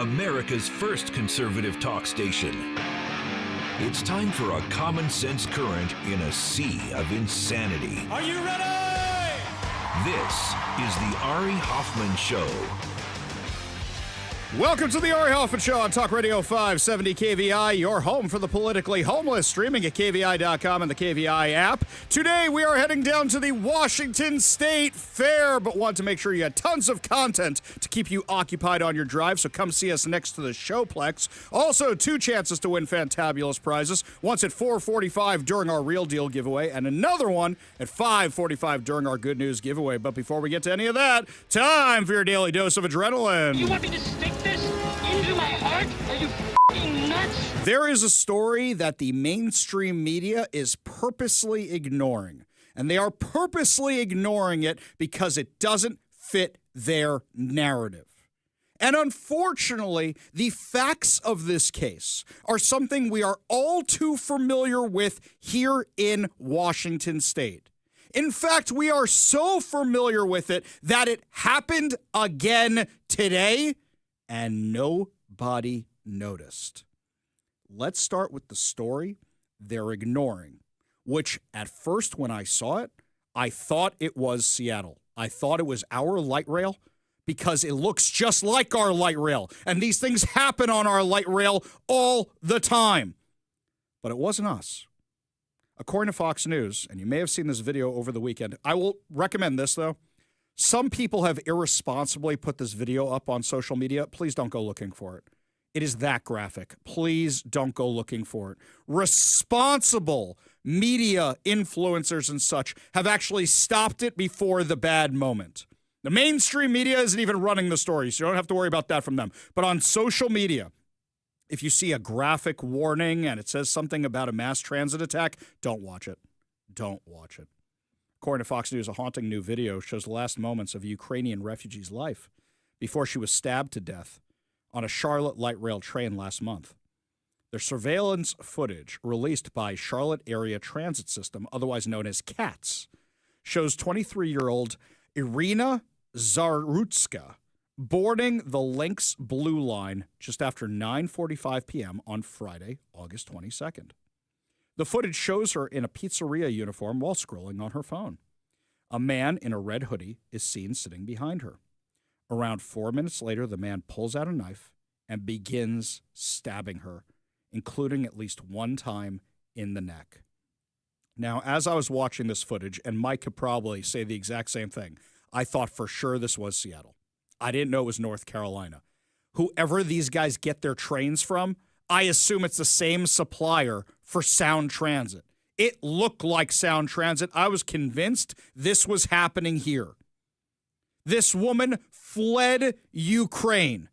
America's first conservative talk station. It's time for a common sense current in a sea of insanity. Are you ready? This is the Ari Hoffman Show. Welcome to the Ari Hoffman Show on Talk Radio 570 KVI, your home for the politically homeless, streaming at KVI.com and the KVI app. Today, we are heading down to the Washington State Fair, but want to make sure you have tons of content to keep you occupied on your drive, so come see us next to the Showplex. Also, 2 chances to win fantabulous prizes, once at 4:45 during our Real Deal giveaway, and another one at 5:45 during our Good News giveaway. But before we get to any of that, time for your daily dose of adrenaline. You want me to stick this into my heart? Are you f***ing nuts? There is a story that the mainstream media is purposely ignoring, and they are purposely ignoring it because it doesn't fit their narrative. And unfortunately, the facts of this case are something we are all too familiar with here in Washington State. In fact, we are so familiar with it that it happened again today, and nobody noticed. Let's start with the story they're ignoring, which at first when I saw it, I thought it was Seattle. I thought it was our light rail because it looks just like our light rail, and these things happen on our light rail all the time. But it wasn't us. According to Fox News, and you may have seen this video over the weekend, I will recommend this, though. Some people have irresponsibly put this video up on social media. Please don't go looking for it. It is that graphic. Please don't go looking for it. Responsible media influencers and such have actually stopped it before the bad moment. The mainstream media isn't even running the story, so you don't have to worry about that from them. But on social media, if you see a graphic warning and it says something about a mass transit attack, don't watch it. Don't watch it. According to Fox News, a haunting new video shows the last moments of a Ukrainian refugee's life before she was stabbed to death on a Charlotte light rail train last month. The surveillance footage released by Charlotte Area Transit System, otherwise known as CATS, shows 23-year-old Irina Zarutska boarding the Lynx Blue Line just after 9:45 p.m. on Friday, August 22nd. The footage shows her in a pizzeria uniform while scrolling on her phone. A man in a red hoodie is seen sitting behind her. Around 4 minutes later, the man pulls out a knife and begins stabbing her, including at least one time in the neck. Now, as I was watching this footage, and Mike could probably say the exact same thing, I thought for sure this was Seattle. I didn't know it was North Carolina. Whoever these guys get their trains from, I assume it's the same supplier for Sound Transit. It looked like Sound Transit. I was convinced this was happening here. This woman fled Ukraine,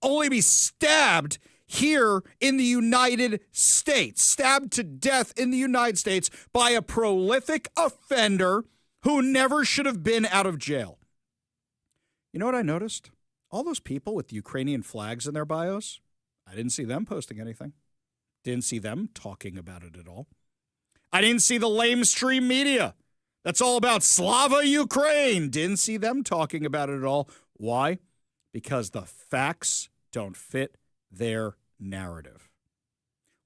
only to be stabbed here in the United States, stabbed to death in the United States by a prolific offender who never should have been out of jail. You know what I noticed? All those people with Ukrainian flags in their bios, I didn't see them posting anything. Didn't see them talking about it at all. I didn't see the lamestream media that's all about Slava Ukraine. Didn't see them talking about it at all. Why? Because the facts don't fit their narrative.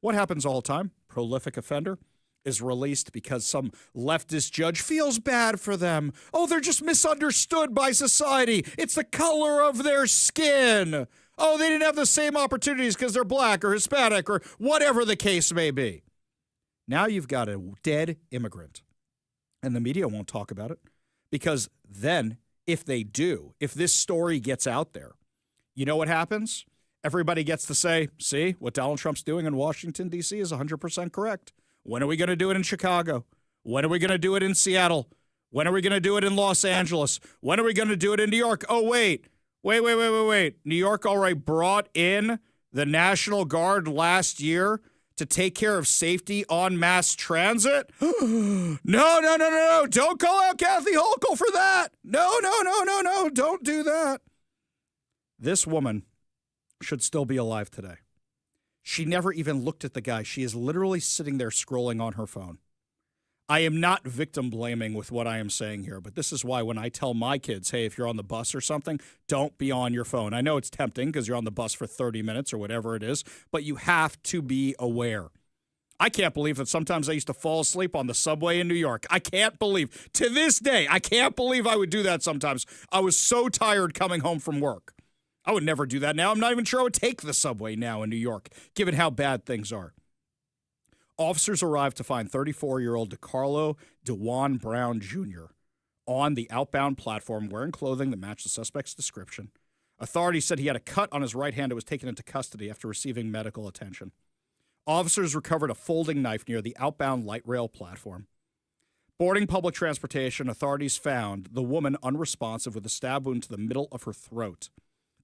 What happens all the time? Prolific offender is released because some leftist judge feels bad for them. Oh, they're just misunderstood by society. It's the color of their skin. Oh, they didn't have the same opportunities because they're black or Hispanic or whatever the case may be. Now you've got a dead immigrant, and the media won't talk about it because then if they do, if this story gets out there, you know what happens? Everybody gets to say, see, what Donald Trump's doing in Washington, D.C. is 100% correct. When are we going to do it in Chicago? When are we going to do it in Seattle? When are we going to do it in Los Angeles? When are we going to do it in New York? Oh, wait. New York already brought in the National Guard last year to take care of safety on mass transit? No. Don't call out Kathy Hochul for that. No. Don't do that. This woman should still be alive today. She never even looked at the guy. She is literally sitting there scrolling on her phone. I am not victim blaming with what I am saying here, but this is why when I tell my kids, hey, if you're on the bus or something, don't be on your phone. I know it's tempting because you're on the bus for 30 minutes or whatever it is, but you have to be aware. I can't believe that sometimes I used to fall asleep on the subway in New York. I can't believe, to this day, I can't believe I would do that sometimes. I was so tired coming home from work. I would never do that now. I'm not even sure I would take the subway now in New York, given how bad things are. Officers arrived to find 34-year-old DeCarlo DeJuan Brown Jr. on the outbound platform wearing clothing that matched the suspect's description. Authorities said he had a cut on his right hand and was taken into custody after receiving medical attention. Officers recovered a folding knife near the outbound light rail platform. Boarding public transportation, authorities found the woman unresponsive with a stab wound to the middle of her throat.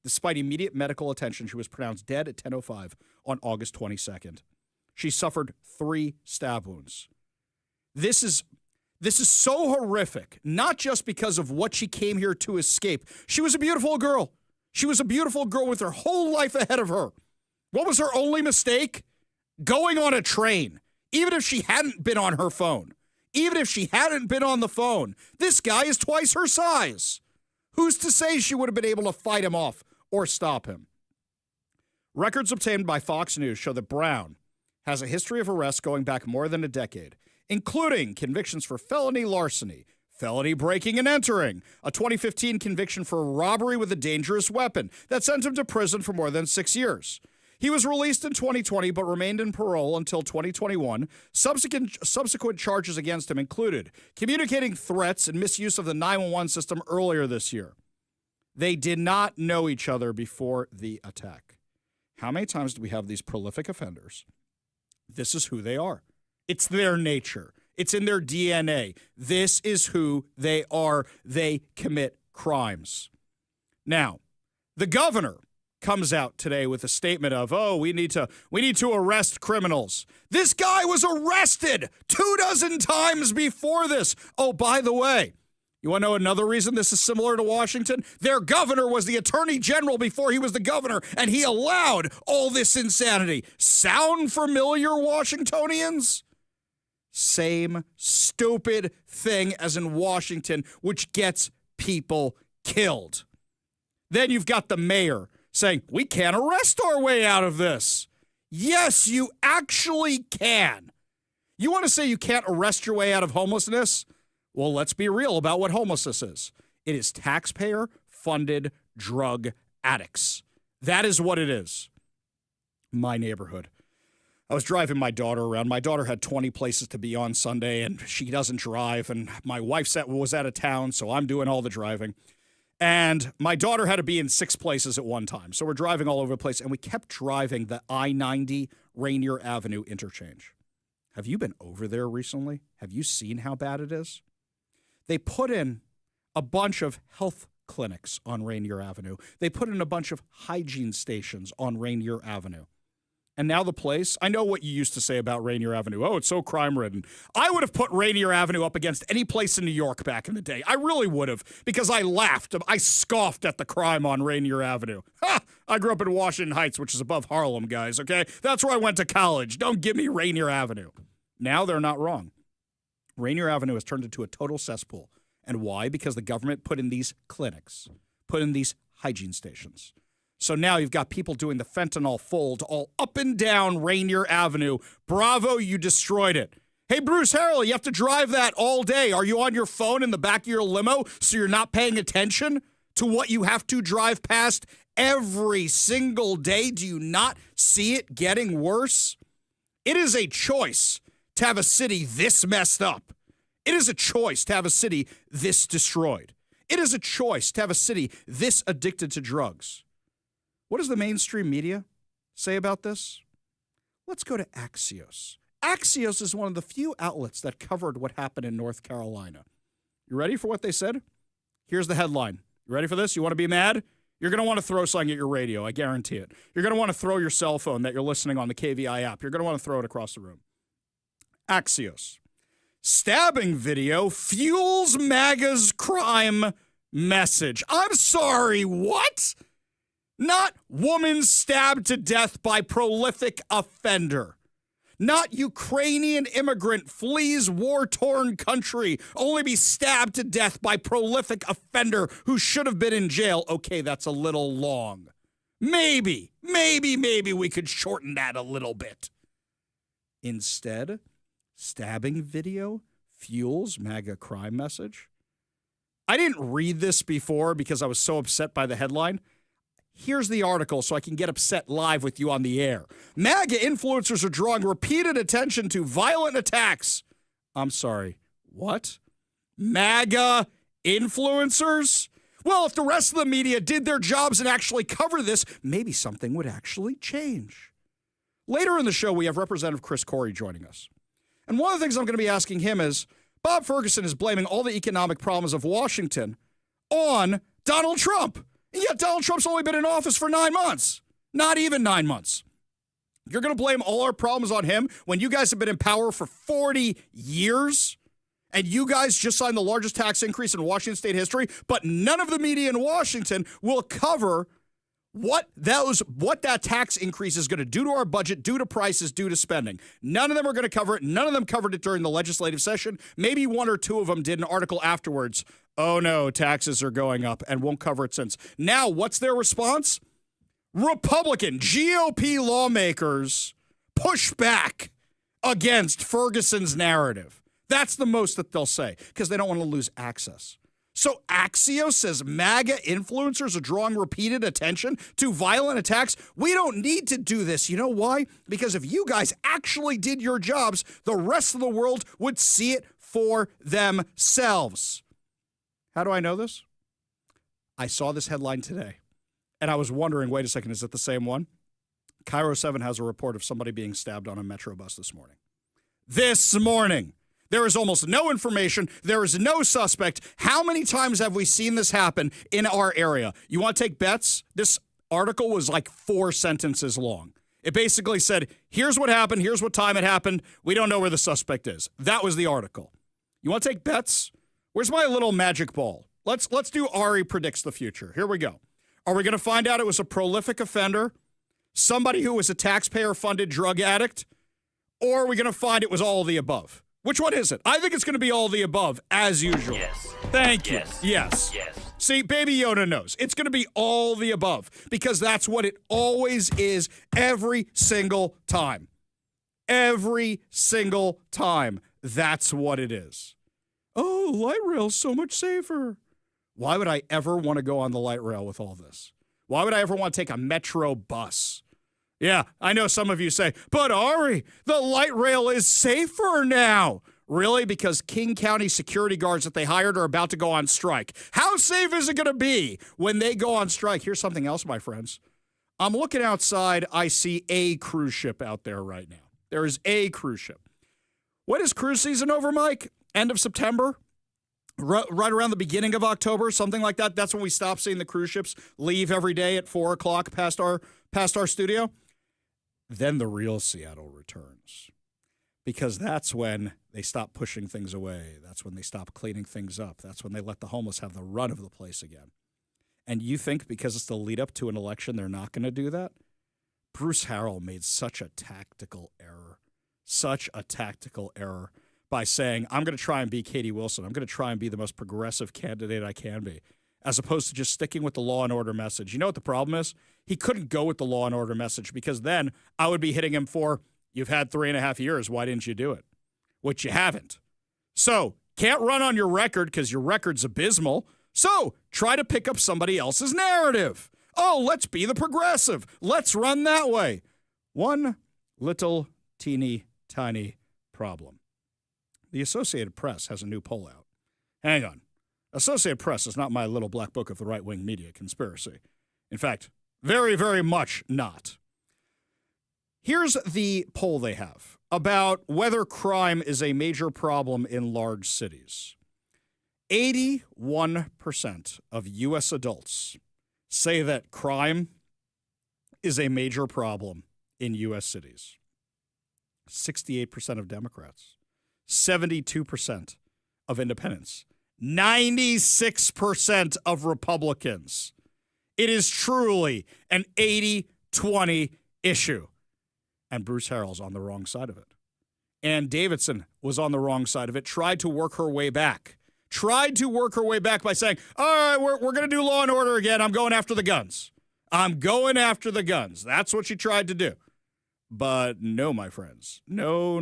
Despite immediate medical attention, she was pronounced dead at 10:05 on August 22nd. She suffered 3 stab wounds. This is so horrific, not just because of what she came here to escape. She was a beautiful girl. She was a beautiful girl with her whole life ahead of her. What was her only mistake? Going on a train. Even if she hadn't been on her phone. Even if she hadn't been on the phone. This guy is twice her size. Who's to say she would have been able to fight him off or stop him? Records obtained by Fox News show that Brown has a history of arrests going back more than a decade, including convictions for felony larceny, felony breaking and entering, a 2015 conviction for robbery with a dangerous weapon that sent him to prison for more than 6 years. He was released in 2020 but remained in parole until 2021. Subsequent charges against him included communicating threats and misuse of the 911 system earlier this year. They did not know each other before the attack. How many times do we have these prolific offenders? This is who they are. It's their nature. It's in their DNA. This is who they are. They commit crimes. Now, the governor comes out today with a statement of, we need to arrest criminals. This guy was arrested 24 times before this. Oh, by the way, you want to know another reason this is similar to Washington? Their governor was the attorney general before he was the governor, and he allowed all this insanity. Sound familiar, Washingtonians? Same stupid thing as in Washington, which gets people killed. Then you've got the mayor saying, we can't arrest our way out of this. Yes, you actually can. You want to say you can't arrest your way out of homelessness? Well, let's be real about what homelessness is. It is taxpayer-funded drug addicts. That is what it is. My neighborhood. I was driving my daughter around. My daughter had 20 places to be on Sunday, and she doesn't drive, and my wife was out of town, so I'm doing all the driving. And my daughter had to be in 6 places at one time. So we're driving all over the place, and we kept driving the I-90 Rainier Avenue interchange. Have you been over there recently? Have you seen how bad it is? They put in a bunch of health clinics on Rainier Avenue. They put in a bunch of hygiene stations on Rainier Avenue. And now the place, I know what you used to say about Rainier Avenue. Oh, it's so crime-ridden. I would have put Rainier Avenue up against any place in New York back in the day. I really would have, because I laughed. I scoffed at the crime on Rainier Avenue. Ha! I grew up in Washington Heights, which is above Harlem, guys, okay? That's where I went to college. Don't give me Rainier Avenue. Now they're not wrong. Rainier Avenue has turned into a total cesspool. And why? Because the government put in these clinics, put in these hygiene stations. So now you've got people doing the fentanyl fold all up and down Rainier Avenue. Bravo, you destroyed it. Hey, Bruce Harrell, you have to drive that all day. Are you on your phone in the back of your limo so you're not paying attention to what you have to drive past every single day? Do you not see it getting worse? It is a choice to have a city this messed up. It is a choice to have a city this destroyed. It is a choice to have a city this addicted to drugs. What does the mainstream media say about this? Let's go to Axios. Axios is one of the few outlets that covered what happened in North Carolina. You ready for what they said? Here's the headline. You ready for this? You want to be mad? You're going to want to throw something at your radio. I guarantee it. You're going to want to throw your cell phone that you're listening on the KVI app. You're going to want to throw it across the room. Axios. Stabbing video fuels MAGA's crime message. I'm sorry, what? Not woman stabbed to death by prolific offender. Not Ukrainian immigrant flees war-torn country, only be stabbed to death by prolific offender who should have been in jail. Okay, that's a little long. Maybe we could shorten that a little bit. Instead, stabbing video fuels MAGA crime message. I didn't read this before because I was so upset by the headline. Here's the article so I can get upset live with you on the air. MAGA influencers are drawing repeated attention to violent attacks. I'm sorry, what? MAGA influencers? Well, if the rest of the media did their jobs and actually cover this, maybe something would actually change. Later in the show, we have Representative Chris Corey joining us. And one of the things I'm going to be asking him is, Bob Ferguson is blaming all the economic problems of Washington on Donald Trump. And yet Donald Trump's only been in office for 9 months. Not even 9 months. You're going to blame all our problems on him when you guys have been in power for 40 years? And you guys just signed the largest tax increase in Washington state history, but none of the media in Washington will cover what that tax increase is going to do to our budget, do to prices, do to spending. None of them are going to cover it. None of them covered it during the legislative session. Maybe one or two of them did an article afterwards. Oh no, taxes are going up, and won't cover it since. Now, what's their response? Republican GOP lawmakers push back against Ferguson's narrative. That's the most that they'll say because they don't want to lose access. So Axios says MAGA influencers are drawing repeated attention to violent attacks. We don't need to do this. You know why? Because if you guys actually did your jobs, the rest of the world would see it for themselves. How do I know this? I saw this headline today, and I was wondering, wait a second, is it the same one? Cairo 7 has a report of somebody being stabbed on a Metro bus this morning. This morning. There is almost no information. There is no suspect. How many times have we seen this happen in our area? You want to take bets? This article was like 4 sentences long. It basically said, here's what happened. Here's what time it happened. We don't know where the suspect is. That was the article. You want to take bets? Where's my little magic ball? Let's do Ari predicts the future. Here we go. Are we going to find out it was a prolific offender, somebody who was a taxpayer-funded drug addict, or are we going to find it was all of the above? Which one is it? I think it's going to be all the above, as usual. Yes. Thank you. Yes. Yes. See, Baby Yoda knows. It's going to be all the above, because that's what it always is every single time. Every single time. That's what it is. Oh, light rail's so much safer. Why would I ever want to go on the light rail with all this? Why would I ever want to take a Metro bus? Yeah, I know some of you say, but Ari, the light rail is safer now. Really? Because King County security guards that they hired are about to go on strike. How safe is it going to be when they go on strike? Here's something else, my friends. I'm looking outside. I see a cruise ship out there right now. There is a cruise ship. When is cruise season over, Mike? End of September? Right around the beginning of October, something like that. That's when we stop seeing the cruise ships leave every day at 4 o'clock past our studio. Then the real Seattle returns, because that's when they stop pushing things away. That's when they stop cleaning things up. That's when they let the homeless have the run of the place again. And you think because it's the lead up to an election, they're not going to do that? Bruce Harrell made such a tactical error by saying, I'm going to try and be Katie Wilson. I'm going to try and be the most progressive candidate I can be, as opposed to just sticking with the law and order message. You know what the problem is? He couldn't go with the law and order message, because then I would be hitting him for, you've had 3.5 years. Why didn't you do it? Which you haven't. So can't run on your record because your record's abysmal. So try to pick up somebody else's narrative. Oh, let's be the progressive. Let's run that way. One little teeny tiny problem. The Associated Press has a new poll out. Hang on. Associated Press is not my little black book of the right-wing media conspiracy. In fact, very, very much not. Here's the poll they have about whether crime is a major problem in large cities. 81% of U.S. adults say that crime is a major problem in U.S. cities. 68% of Democrats. 72% of independents. 96% of Republicans. It is truly an 80-20 issue. And Bruce Harrell's on the wrong side of it. Ann Davidson was on the wrong side of it, tried to work her way back. Tried to work her way back by saying, all right, we're going to do Law and Order again. I'm going after the guns. I'm going after the guns. That's what she tried to do. But no, my friends. No.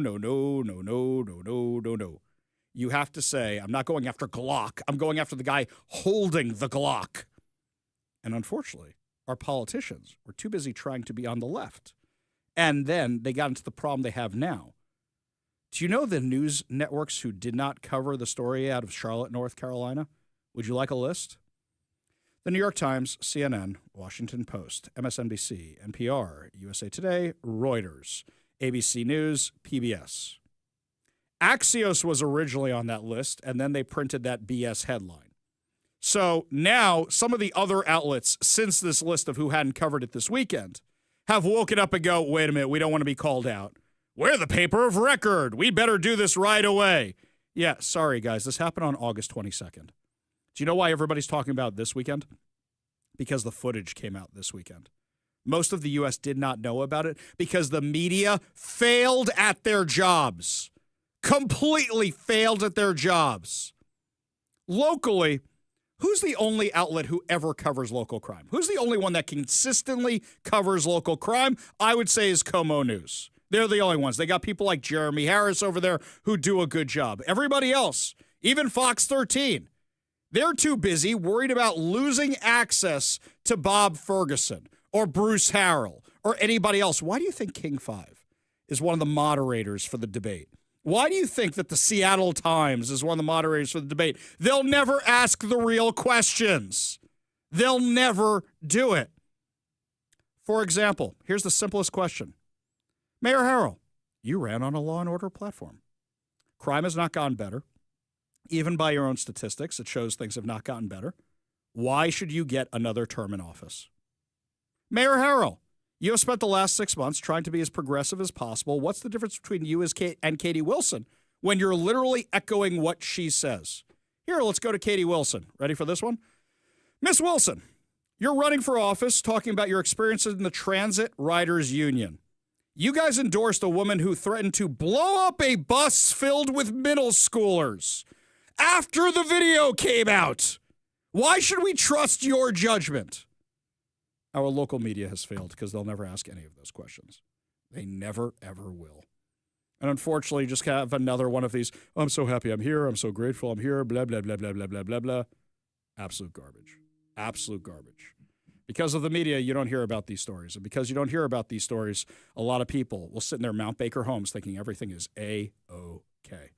You have to say, I'm not going after Glock. I'm going after the guy holding the Glock. And unfortunately, our politicians were too busy trying to be on the left. And then they got into the problem they have now. Do you know the news networks who did not cover the story out of Charlotte, North Carolina? Would you like a list? The New York Times, CNN, Washington Post, MSNBC, NPR, USA Today, Reuters, ABC News, PBS. Axios was originally on that list, and then they printed that BS headline. So now some of the other outlets, since this list of who hadn't covered it this weekend, have woken up and go, wait a minute, we don't want to be called out. We're the paper of record. We better do this right away. Yeah, sorry, guys. This happened on August 22nd. Do you know why everybody's talking about it this weekend? Because the footage came out this weekend. Most of the U.S. did not know about it because the media failed at their jobs. Completely failed at their jobs. Locally, who's the only outlet who ever covers local crime? Who's the only one that consistently covers local crime? I would say is Como News. They're the only ones. They got people like Jeremy Harris over there who do a good job. Everybody else, even Fox 13, they're too busy worried about losing access to Bob Ferguson or Bruce Harrell or anybody else. Why do you think King 5 is one of the moderators for the debate? Why do you think that the Seattle Times is one of the moderators for the debate? They'll never ask the real questions. They'll never do it. For example, here's the simplest question. Mayor Harrell, you ran on a law and order platform. Crime has not gotten better. Even by your own statistics, it shows things have not gotten better. Why should you get another term in office? Mayor Harrell, you have spent the last 6 months trying to be as progressive as possible. What's the difference between you and Katie Wilson when you're literally echoing what she says? Here, let's go to Katie Wilson. Ready for this one? Miss Wilson, you're running for office talking about your experiences in the Transit Riders Union. You guys endorsed a woman who threatened to blow up a bus filled with middle schoolers after the video came out. Why should we trust your judgment? Our local media has failed because they'll never ask any of those questions. They never, ever will. And unfortunately, just have another one of these, I'm so happy I'm here, I'm so grateful I'm here, blah, blah, blah, blah, blah, blah, blah, blah. Absolute garbage. Absolute garbage. Because of the media, you don't hear about these stories. And because you don't hear about these stories, a lot of people will sit in their Mount Baker homes thinking everything is A-OK.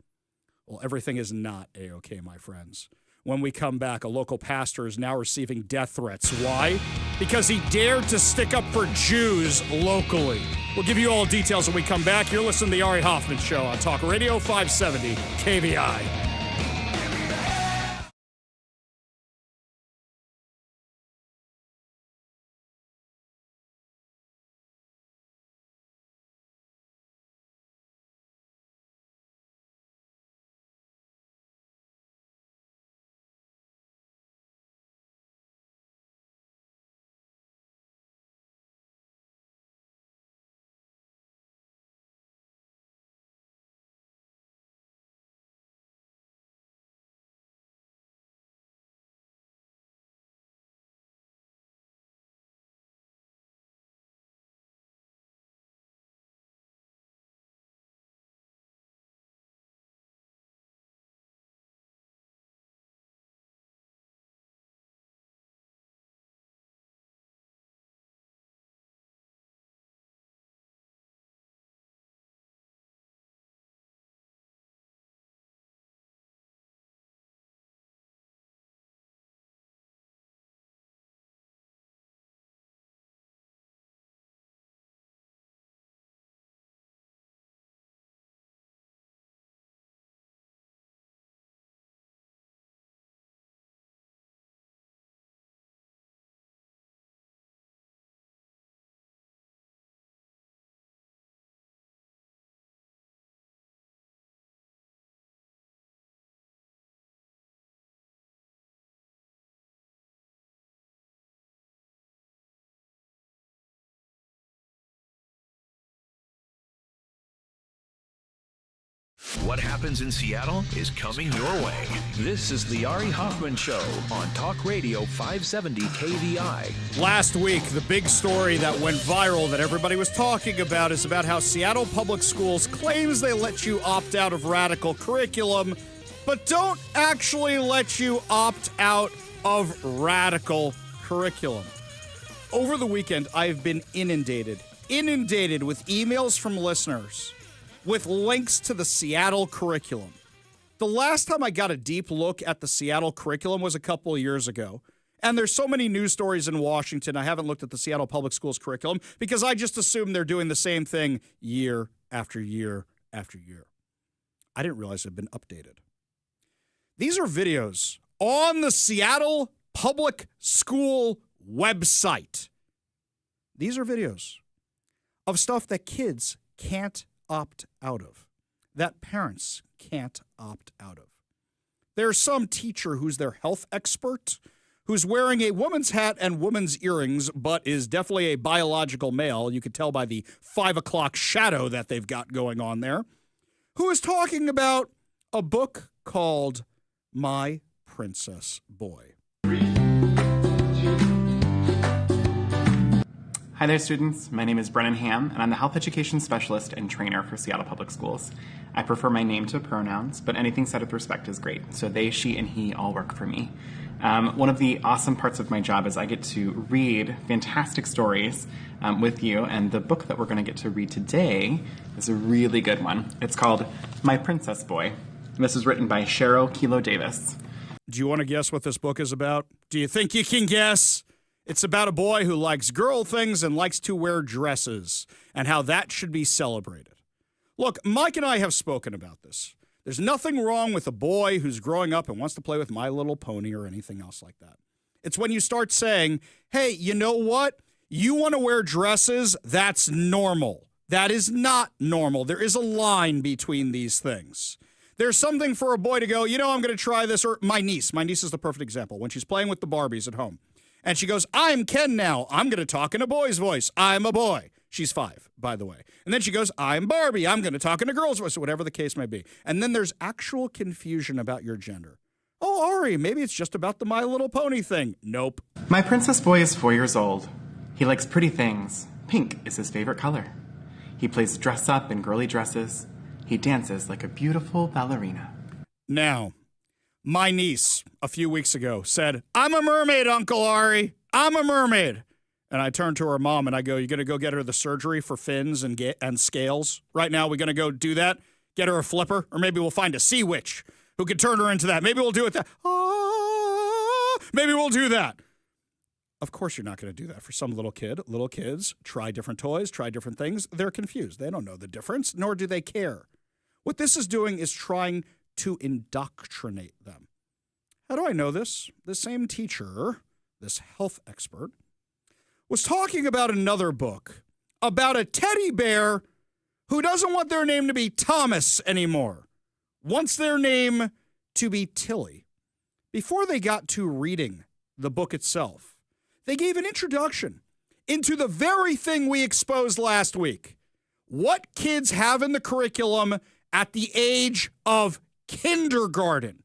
Well, everything is not A-OK, my friends. When we come back, a local pastor is now receiving death threats. Why? Because he dared to stick up for Jews locally. We'll give you all details when we come back. You're listening to the Ari Hoffman Show on Talk Radio 570 KVI. What happens in Seattle is coming your way. This is the Ari Hoffman Show on Talk Radio 570 KVI. Last week, the big story that went viral that everybody was talking about is about how Seattle Public Schools claims they let you opt out of radical curriculum, but don't actually let you opt out of radical curriculum. Over the weekend, I've been inundated with emails from listeners with links to the Seattle curriculum. The last time I got a deep look at the Seattle curriculum was a couple of years ago. And there's so many news stories in Washington, I haven't looked at the Seattle Public Schools curriculum because I just assume they're doing the same thing year after year after year. I didn't realize it had been updated. These are videos on the Seattle Public School website. These are videos of stuff that kids can't opt out of, that parents can't opt out of. There's some teacher who's their health expert, who's wearing a woman's hat and woman's earrings, but is definitely a biological male. You could tell by the 5 o'clock shadow that they've got going on there, who is talking about a book called My Princess Boy. Hi there, students. My name is Brennan Ham, and I'm the Health Education Specialist and Trainer for Seattle Public Schools. I prefer my name to pronouns, but anything said with respect is great. So they, she, and he all work for me. One of the awesome parts of my job is I get to read fantastic stories with you, and the book that we're going to get to read today is a really good one. It's called My Princess Boy. And this is written by Cheryl Kilo Davis. Do you want to guess what this book is about? Do you think you can guess? It's about a boy who likes girl things and likes to wear dresses, and how that should be celebrated. Look, Mike and I have spoken about this. There's nothing wrong with a boy who's growing up and wants to play with My Little Pony or anything else like that. It's when you start saying, hey, you know what? You want to wear dresses? That's normal. That is not normal. There is a line between these things. There's something for a boy to go, you know, I'm going to try this. Or my niece is the perfect example. When she's playing with the Barbies at home. And she goes, I'm Ken now. I'm going to talk in a boy's voice. I'm a boy. She's 5, by the way. And then she goes, I'm Barbie. I'm going to talk in a girl's voice, or whatever the case may be. And then there's actual confusion about your gender. Oh, Ari, maybe it's just about the My Little Pony thing. Nope. My Princess Boy is 4 years old. He likes pretty things. Pink is his favorite color. He plays dress up in girly dresses. He dances like a beautiful ballerina. Now, my niece, a few weeks ago, said, I'm a mermaid, Uncle Ari. I'm a mermaid. And I turned to her mom and I go, you going to go get her the surgery for fins and scales? Right now, we're going to go do that? Get her a flipper? Or maybe we'll find a sea witch who could turn her into that. Maybe we'll do it that. Maybe we'll do that. Of course you're not going to do that for some little kid. Little kids try different toys, try different things. They're confused. They don't know the difference, nor do they care. What this is doing is trying to indoctrinate them. How do I know this? The same teacher, this health expert, was talking about another book about a teddy bear who doesn't want their name to be Thomas anymore, wants their name to be Tilly. Before they got to reading the book itself, they gave an introduction into the very thing we exposed last week. What kids have in the curriculum at the age of kindergarten.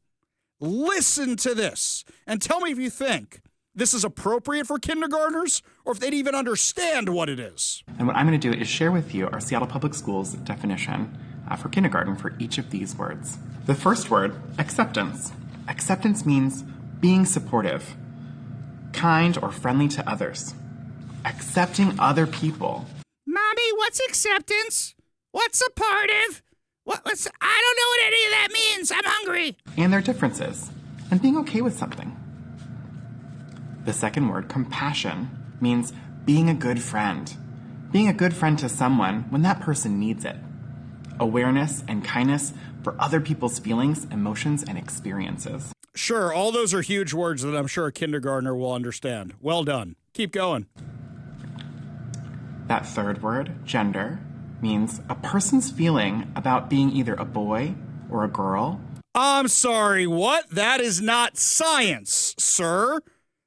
Listen to this and tell me if you think this is appropriate for kindergartners or if they'd even understand what it is. And what I'm going to do is share with you our Seattle Public Schools definition for kindergarten for each of these words. The first word, acceptance. Acceptance means being supportive, kind or friendly to others, accepting other people. Mommy, what's acceptance? What's supportive? What's I don't know what any of that means. I'm hungry. And their differences, and being okay with something. The second word, compassion, means being a good friend. Being a good friend to someone when that person needs it. Awareness and kindness for other people's feelings, emotions, and experiences. Sure, all those are huge words that I'm sure a kindergartner will understand. Well done. Keep going. That third word, gender, means a person's feeling about being either a boy or a girl. I'm sorry, what? That is not science, sir.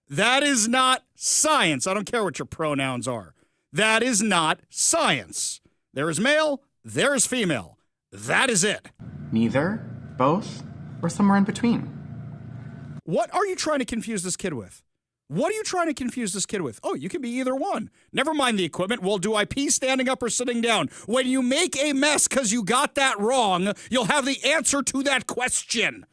That is not science. I don't care what your pronouns are. That is not science. There is male, there is female. That is it. Neither, both, or somewhere in between. What are you trying to confuse this kid with? What are you trying to confuse this kid with? Oh, you can be either one. Never mind the equipment. Well, do I pee standing up or sitting down? When you make a mess because you got that wrong, you'll have the answer to that question.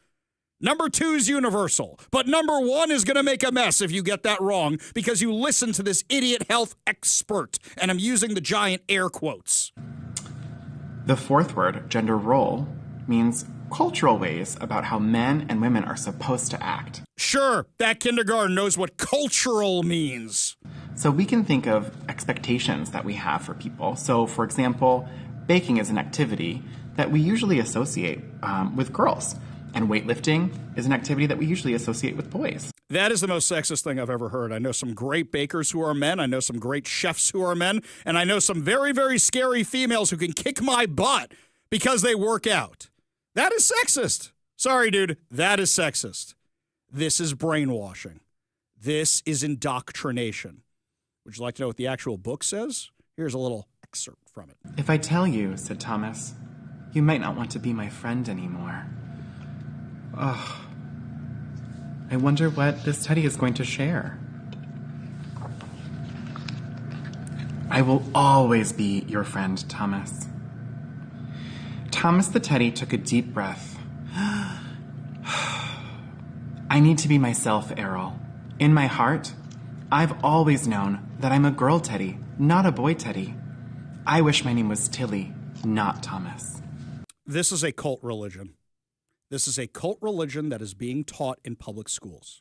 Number 2 is universal, but number 1 is going to make a mess if you get that wrong because you listen to this idiot health expert, and I'm using the giant air quotes. The fourth word, gender role, means cultural ways about how men and women are supposed to act. Sure, that kindergarten knows what cultural means. So we can think of expectations that we have for people. So, for example, baking is an activity that we usually associate with girls. And weightlifting is an activity that we usually associate with boys. That is the most sexist thing I've ever heard. I know some great bakers who are men. I know some great chefs who are men. And I know some very, very scary females who can kick my butt because they work out. That is sexist. Sorry, dude. That is sexist. This is brainwashing. This is indoctrination. Would you like to know what the actual book says? Here's a little excerpt from it. If I tell you, said Thomas, you might not want to be my friend anymore. Oh, I wonder what this teddy is going to share. I will always be your friend, Thomas. Thomas the teddy took a deep breath. I need to be myself, Errol. In my heart, I've always known that I'm a girl teddy, not a boy teddy. I wish my name was Tilly, not Thomas. This is a cult religion. This is a cult religion that is being taught in public schools.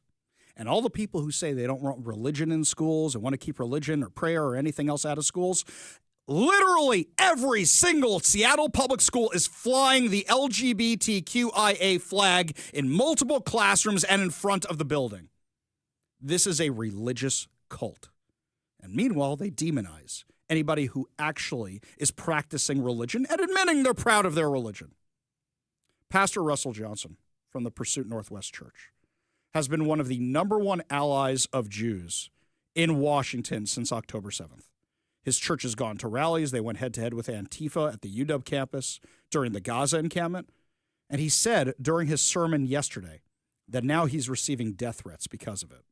And all the people who say they don't want religion in schools and want to keep religion or prayer or anything else out of schools, literally every single Seattle public school is flying the LGBTQIA flag in multiple classrooms and in front of the building. This is a religious cult. And meanwhile, they demonize anybody who actually is practicing religion and admitting they're proud of their religion. Pastor Russell Johnson from the Pursuit Northwest Church has been one of the number 1 allies of Jews in Washington since October 7th. His church has gone to rallies. They went head-to-head with Antifa at the UW campus during the Gaza encampment. And he said during his sermon yesterday that now he's receiving death threats because of it.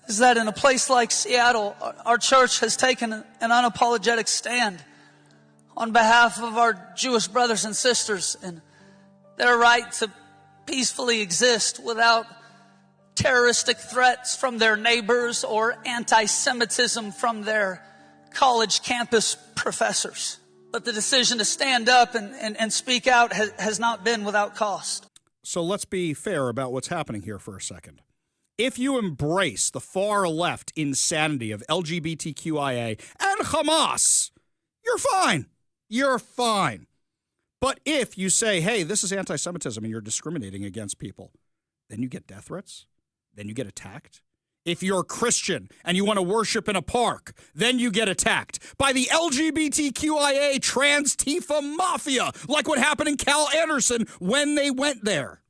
Is that in a place like Seattle, our church has taken an unapologetic stand on behalf of our Jewish brothers and sisters and their right to peacefully exist without terroristic threats from their neighbors or anti-Semitism from their college campus professors. But the decision to stand up and speak out has not been without cost. So let's be fair about what's happening here for a second. If you embrace the far left insanity of LGBTQIA and Hamas, you're fine. You're fine. But if you say, hey, this is anti-Semitism and you're discriminating against people, then you get death threats. Then you get attacked. If you're a Christian and you want to worship in a park, then you get attacked by the LGBTQIA trans Tifa mafia, like what happened in Cal Anderson when they went there.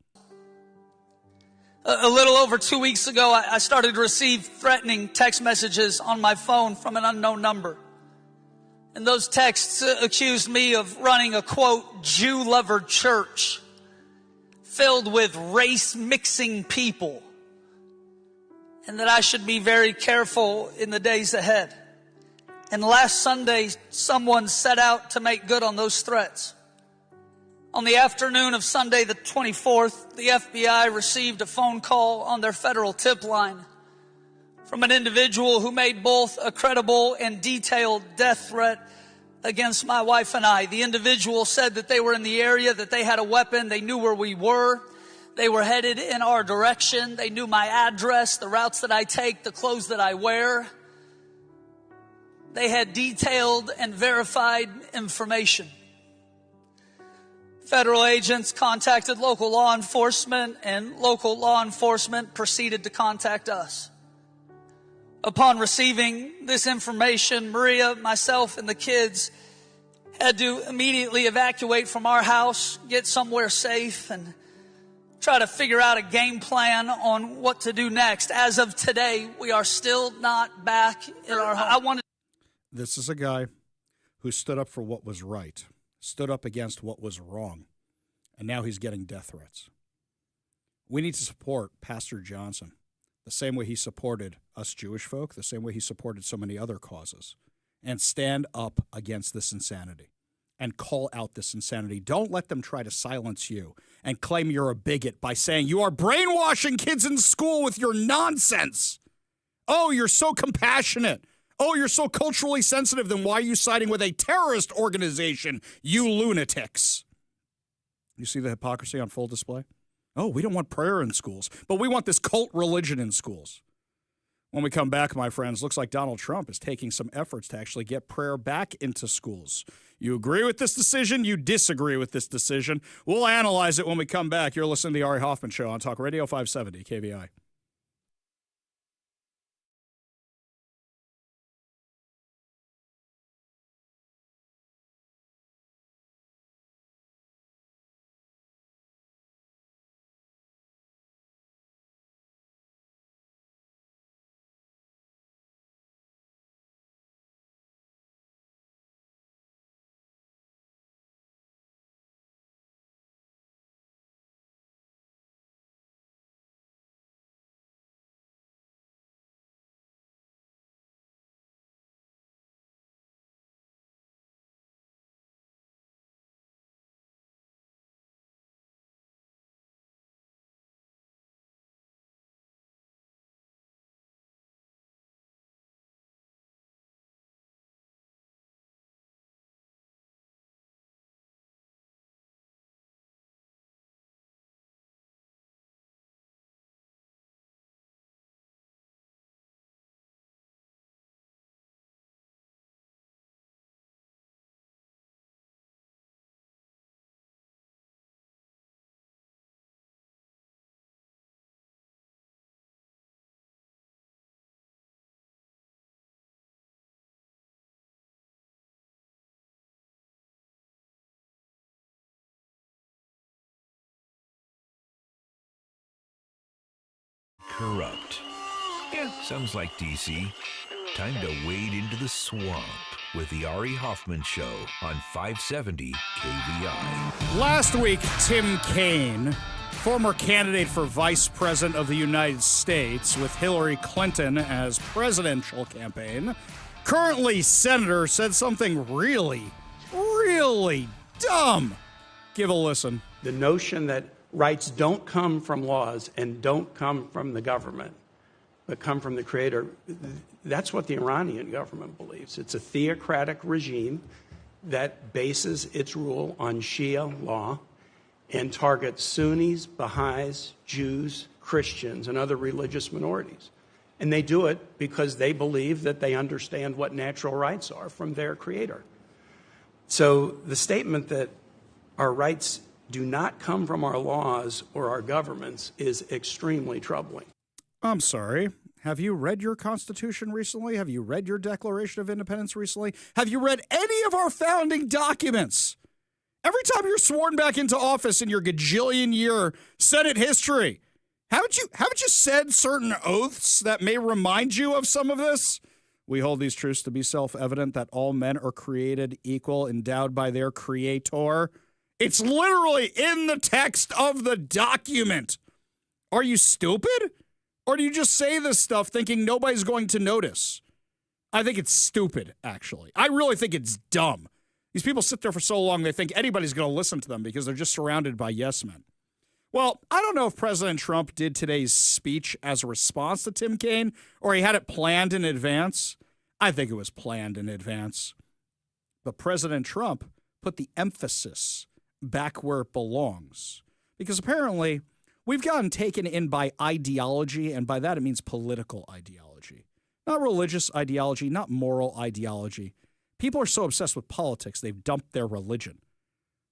A little over 2 weeks ago, I started to receive threatening text messages on my phone from an unknown number. And those texts accused me of running a, quote, Jew-lover church filled with race-mixing people, and that I should be very careful in the days ahead. And last Sunday, someone set out to make good on those threats. On the afternoon of Sunday the 24th, the FBI received a phone call on their federal tip line from an individual who made both a credible and detailed death threat against my wife and I. The individual said that they were in the area, that they had a weapon, they knew where we were, they were headed in our direction, they knew my address, the routes that I take, the clothes that I wear. They had detailed and verified information. Federal agents contacted local law enforcement, and local law enforcement proceeded to contact us. Upon receiving this information, Maria, myself, and the kids had to immediately evacuate from our house, get somewhere safe, and try to figure out a game plan on what to do next. As of today, we are still not back in our home. This is a guy who stood up for what was right, stood up against what was wrong, and now he's getting death threats. We need to support Pastor Johnson the same way he supported us Jewish folk, the same way he supported so many other causes, and stand up against this insanity and call out this insanity. Don't let them try to silence you and claim you're a bigot by saying you are brainwashing kids in school with your nonsense. Oh, you're so compassionate. Oh, you're so culturally sensitive. Then why are you siding with a terrorist organization, you lunatics? You see the hypocrisy on full display? Oh, we don't want prayer in schools, but we want this cult religion in schools. When we come back, my friends, looks like Donald Trump is taking some efforts to actually get prayer back into schools. You agree with this decision? You disagree with this decision? We'll analyze it when we come back. You're listening to the Ari Hoffman Show on Talk Radio 570 KVI. Corrupt. Yeah, sounds like DC. Time to wade into the swamp with the Ari Hoffman Show on 570 KVI. Last week, Tim Kaine, former candidate for vice president of the United States with Hillary Clinton as presidential campaign, currently senator, said something really, really dumb. Give a listen. The notion that rights don't come from laws and don't come from the government, but come from the creator, that's what the Iranian government believes. It's a theocratic regime that bases its rule on Shia law and targets Sunnis, Baha'is, Jews, Christians, and other religious minorities. And they do it because they believe that they understand what natural rights are from their creator. So the statement that our rights do not come from our laws or our governments is extremely troubling. I'm sorry. Have you read your Constitution recently? Have you read your Declaration of Independence recently? Have you read any of our founding documents? Every time you're sworn back into office in your gajillion-year Senate history, haven't you said certain oaths that may remind you of some of this? We hold these truths to be self-evident that all men are created equal, endowed by their creator. It's literally in the text of the document. Are you stupid? Or do you just say this stuff thinking nobody's going to notice? I think it's stupid, actually. I really think it's dumb. These people sit there for so long, they think anybody's going to listen to them because they're just surrounded by yes men. Well, I don't know if President Trump did today's speech as a response to Tim Kaine or he had it planned in advance. I think it was planned in advance. But President Trump put the emphasis back where it belongs. Because apparently we've gotten taken in by ideology, and by that it means political ideology. Not religious ideology, not moral ideology. People are so obsessed with politics, they've dumped their religion.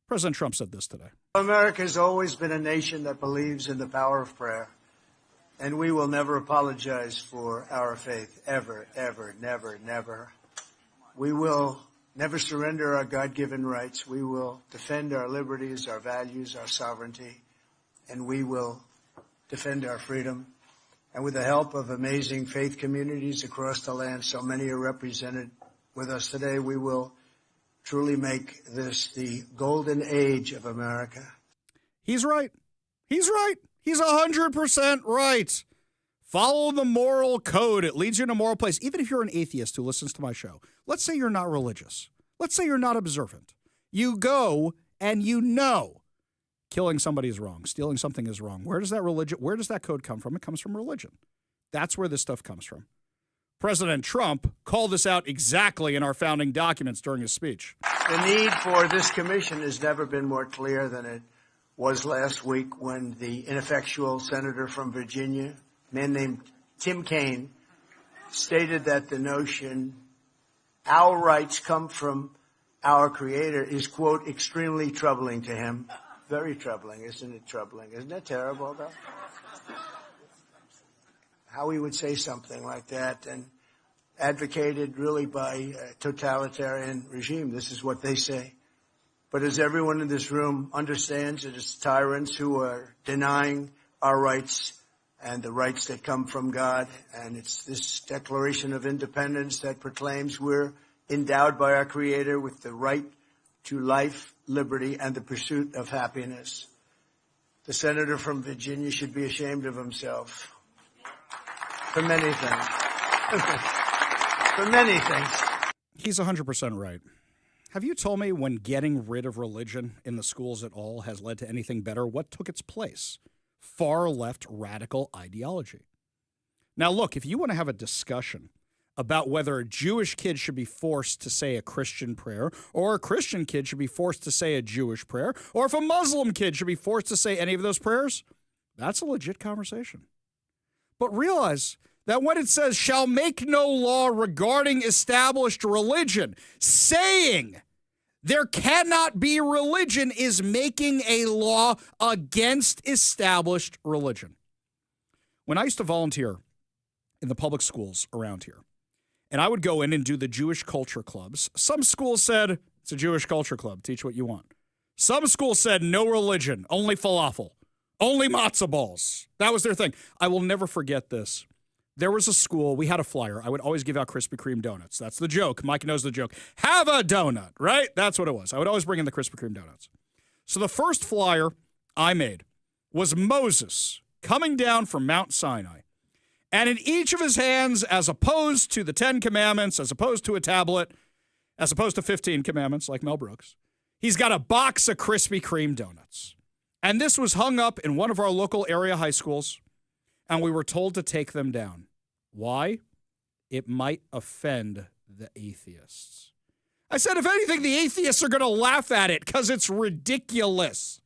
President Trump said this today. America has always been a nation that believes in the power of prayer, and we will never apologize for our faith, ever, ever, never, never. We will never surrender our God-given rights. We will defend our liberties, our values, our sovereignty, and we will defend our freedom. And with the help of amazing faith communities across the land, so many are represented with us today, we will truly make this the golden age of America. He's right. He's right. He's 100% right. Follow the moral code. It leads you in a moral place. Even if you're an atheist who listens to my show, let's say you're not religious. Let's say you're not observant. You go and you know killing somebody is wrong. Stealing something is wrong. Where does that code come from? It comes from religion. That's where this stuff comes from. President Trump called this out exactly in our founding documents during his speech. The need for this commission has never been more clear than it was last week when the ineffectual senator from Virginia, a man named Tim Kaine, stated that the notion our rights come from our Creator is, quote, extremely troubling to him. Very troubling, isn't it troubling? Isn't that terrible, though? How he would say something like that, and advocated really by a totalitarian regime. This is what they say. But as everyone in this room understands, it is tyrants who are denying our rights and the rights that come from God. And it's this Declaration of Independence that proclaims we're endowed by our Creator with the right to life, liberty, and the pursuit of happiness. The senator from Virginia should be ashamed of himself. For many things. For many things. He's 100% right. Have you told me when getting rid of religion in the schools at all has led to anything better? What took its place? Far left radical ideology. Now, look, if you want to have a discussion about whether a Jewish kid should be forced to say a Christian prayer, or a Christian kid should be forced to say a Jewish prayer, or if a Muslim kid should be forced to say any of those prayers, that's a legit conversation. But realize that when it says, shall make no law regarding established religion, saying there cannot be religion is making a law against established religion. When I used to volunteer in the public schools around here, and I would go in and do the Jewish culture clubs, some schools said, it's a Jewish culture club, teach what you want. Some schools said, no religion, only falafel, only matzo balls. That was their thing. I will never forget this. There was a school, we had a flyer. I would always give out Krispy Kreme donuts. That's the joke. Mike knows the joke. Have a donut, right? That's what it was. I would always bring in the Krispy Kreme donuts. So the first flyer I made was Moses coming down from Mount Sinai. And in each of his hands, as opposed to the 10 Commandments, as opposed to a tablet, as opposed to 15 Commandments like Mel Brooks, he's got a box of Krispy Kreme donuts. And this was hung up in one of our local area high schools, and we were told to take them down. Why? It might offend the atheists. I said, if anything, the atheists are going to laugh at it because it's ridiculous.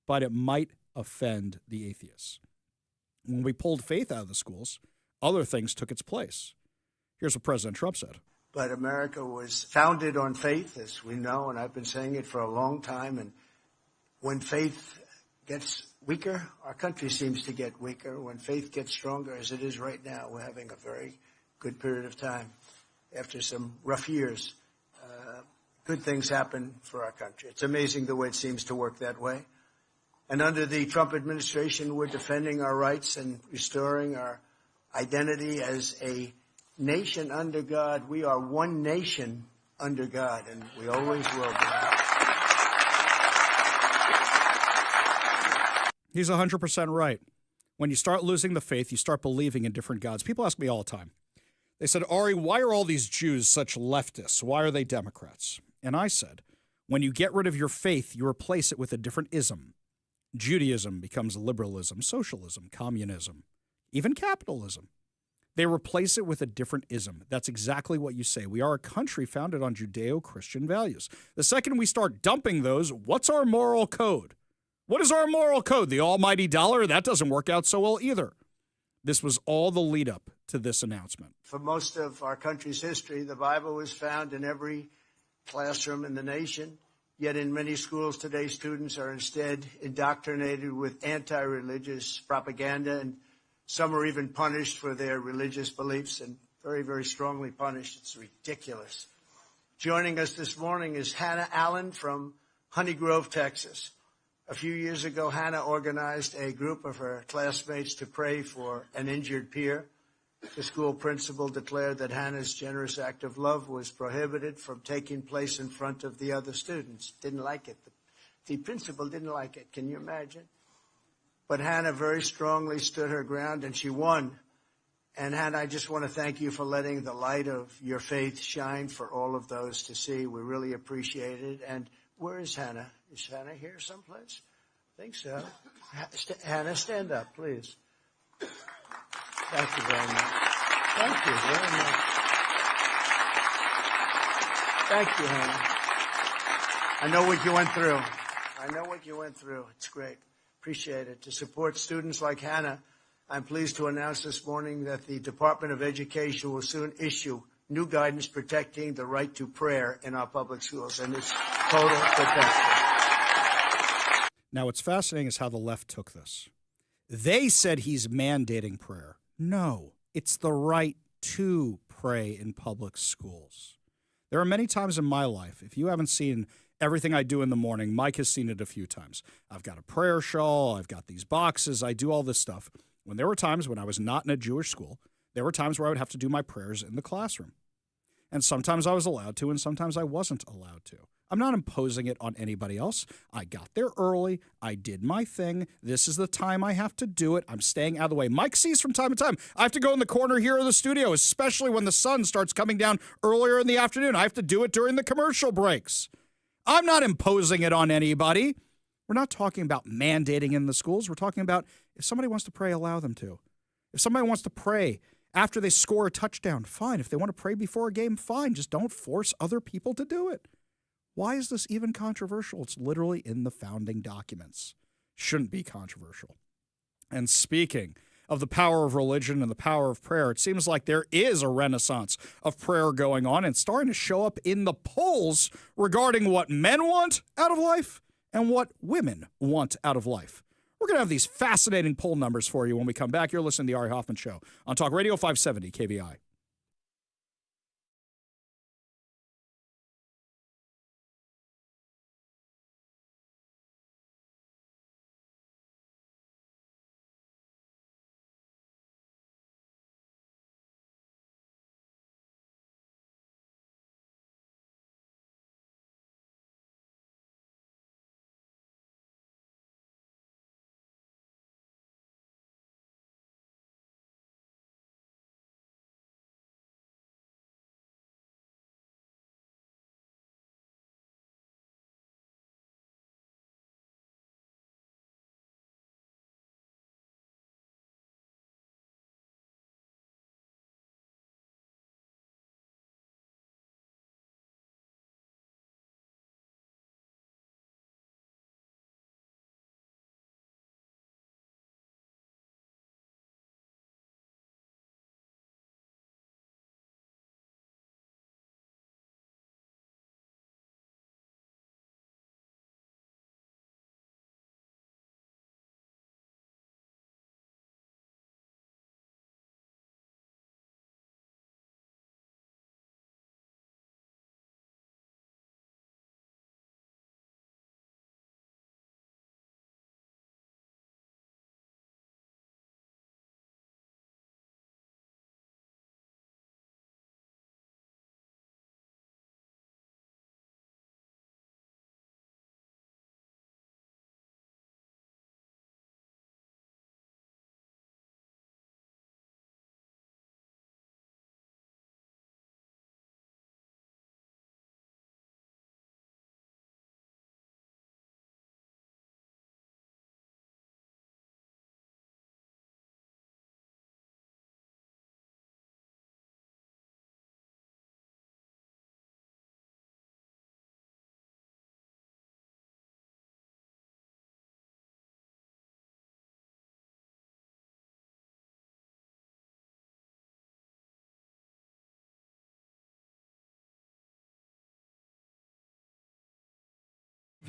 But it might offend the atheists. When we pulled faith out of the schools, other things took its place. Here's what President Trump said. But America was founded on faith, as we know, and I've been saying it for a long time. And when faith gets weaker, our country seems to get weaker. When faith gets stronger, as it is right now, we're having a very good period of time. After some rough years, good things happen for our country. It's amazing the way it seems to work that way. And under the Trump administration, we're defending our rights and restoring our identity as a nation under God. We are one nation under God, and we always will be. He's 100% right. When you start losing the faith, you start believing in different gods. People ask me all the time. They said, Ari, why are all these Jews such leftists? Why are they Democrats? And I said, when you get rid of your faith, you replace it with a different ism. Judaism becomes liberalism, socialism, communism, even capitalism. They replace it with a different ism. That's exactly what you say. We are a country founded on Judeo-Christian values. The second we start dumping those, what's our moral code? What is our moral code? The almighty dollar? That doesn't work out so well either. This was all the lead up to this announcement. For most of our country's history, the Bible was found in every classroom in the nation. Yet in many schools today, students are instead indoctrinated with anti-religious propaganda, and some are even punished for their religious beliefs, and very, very strongly punished. It's ridiculous. Joining us this morning is Hannah Allen from Honey Grove, Texas. A few years ago, Hannah organized a group of her classmates to pray for an injured peer. The school principal declared that Hannah's generous act of love was prohibited from taking place in front of the other students. Didn't like it. The principal didn't like it. Can you imagine? But Hannah very strongly stood her ground, and she won. And Hannah, I just want to thank you for letting the light of your faith shine for all of those to see. We really appreciate it. And where is Hannah? Is Hannah here someplace? I think so. Hannah, stand up, please. Thank you very much. Thank you very much. Thank you, Hannah. I know what you went through. It's great. Appreciate it. To support students like Hannah, I'm pleased to announce this morning that the Department of Education will soon issue new guidance protecting the right to prayer in our public schools, and it's total protection. Now, what's fascinating is how the left took this. They said he's mandating prayer. No, it's the right to pray in public schools. There are many times in my life, if you haven't seen everything I do in the morning, Mike has seen it a few times. I've got a prayer shawl, I've got these boxes, I do all this stuff. When there were times when I was not in a Jewish school, there were times where I would have to do my prayers in the classroom. And sometimes I was allowed to, and sometimes I wasn't allowed to. I'm not imposing it on anybody else. I got there early. I did my thing. This is the time I have to do it. I'm staying out of the way. Mike sees from time to time, I have to go in the corner here of the studio, especially when the sun starts coming down earlier in the afternoon. I have to do it during the commercial breaks. I'm not imposing it on anybody. We're not talking about mandating in the schools. We're talking about if somebody wants to pray, allow them to. If somebody wants to pray after they score a touchdown, fine. If they want to pray before a game, fine. Just don't force other people to do it. Why is this even controversial? It's literally in the founding documents. Shouldn't be controversial. And speaking of the power of religion and the power of prayer, it seems like there is a renaissance of prayer going on and starting to show up in the polls regarding what men want out of life and what women want out of life. We're going to have these fascinating poll numbers for you when we come back. You're listening to The Ari Hoffman Show on Talk Radio 570 KVI.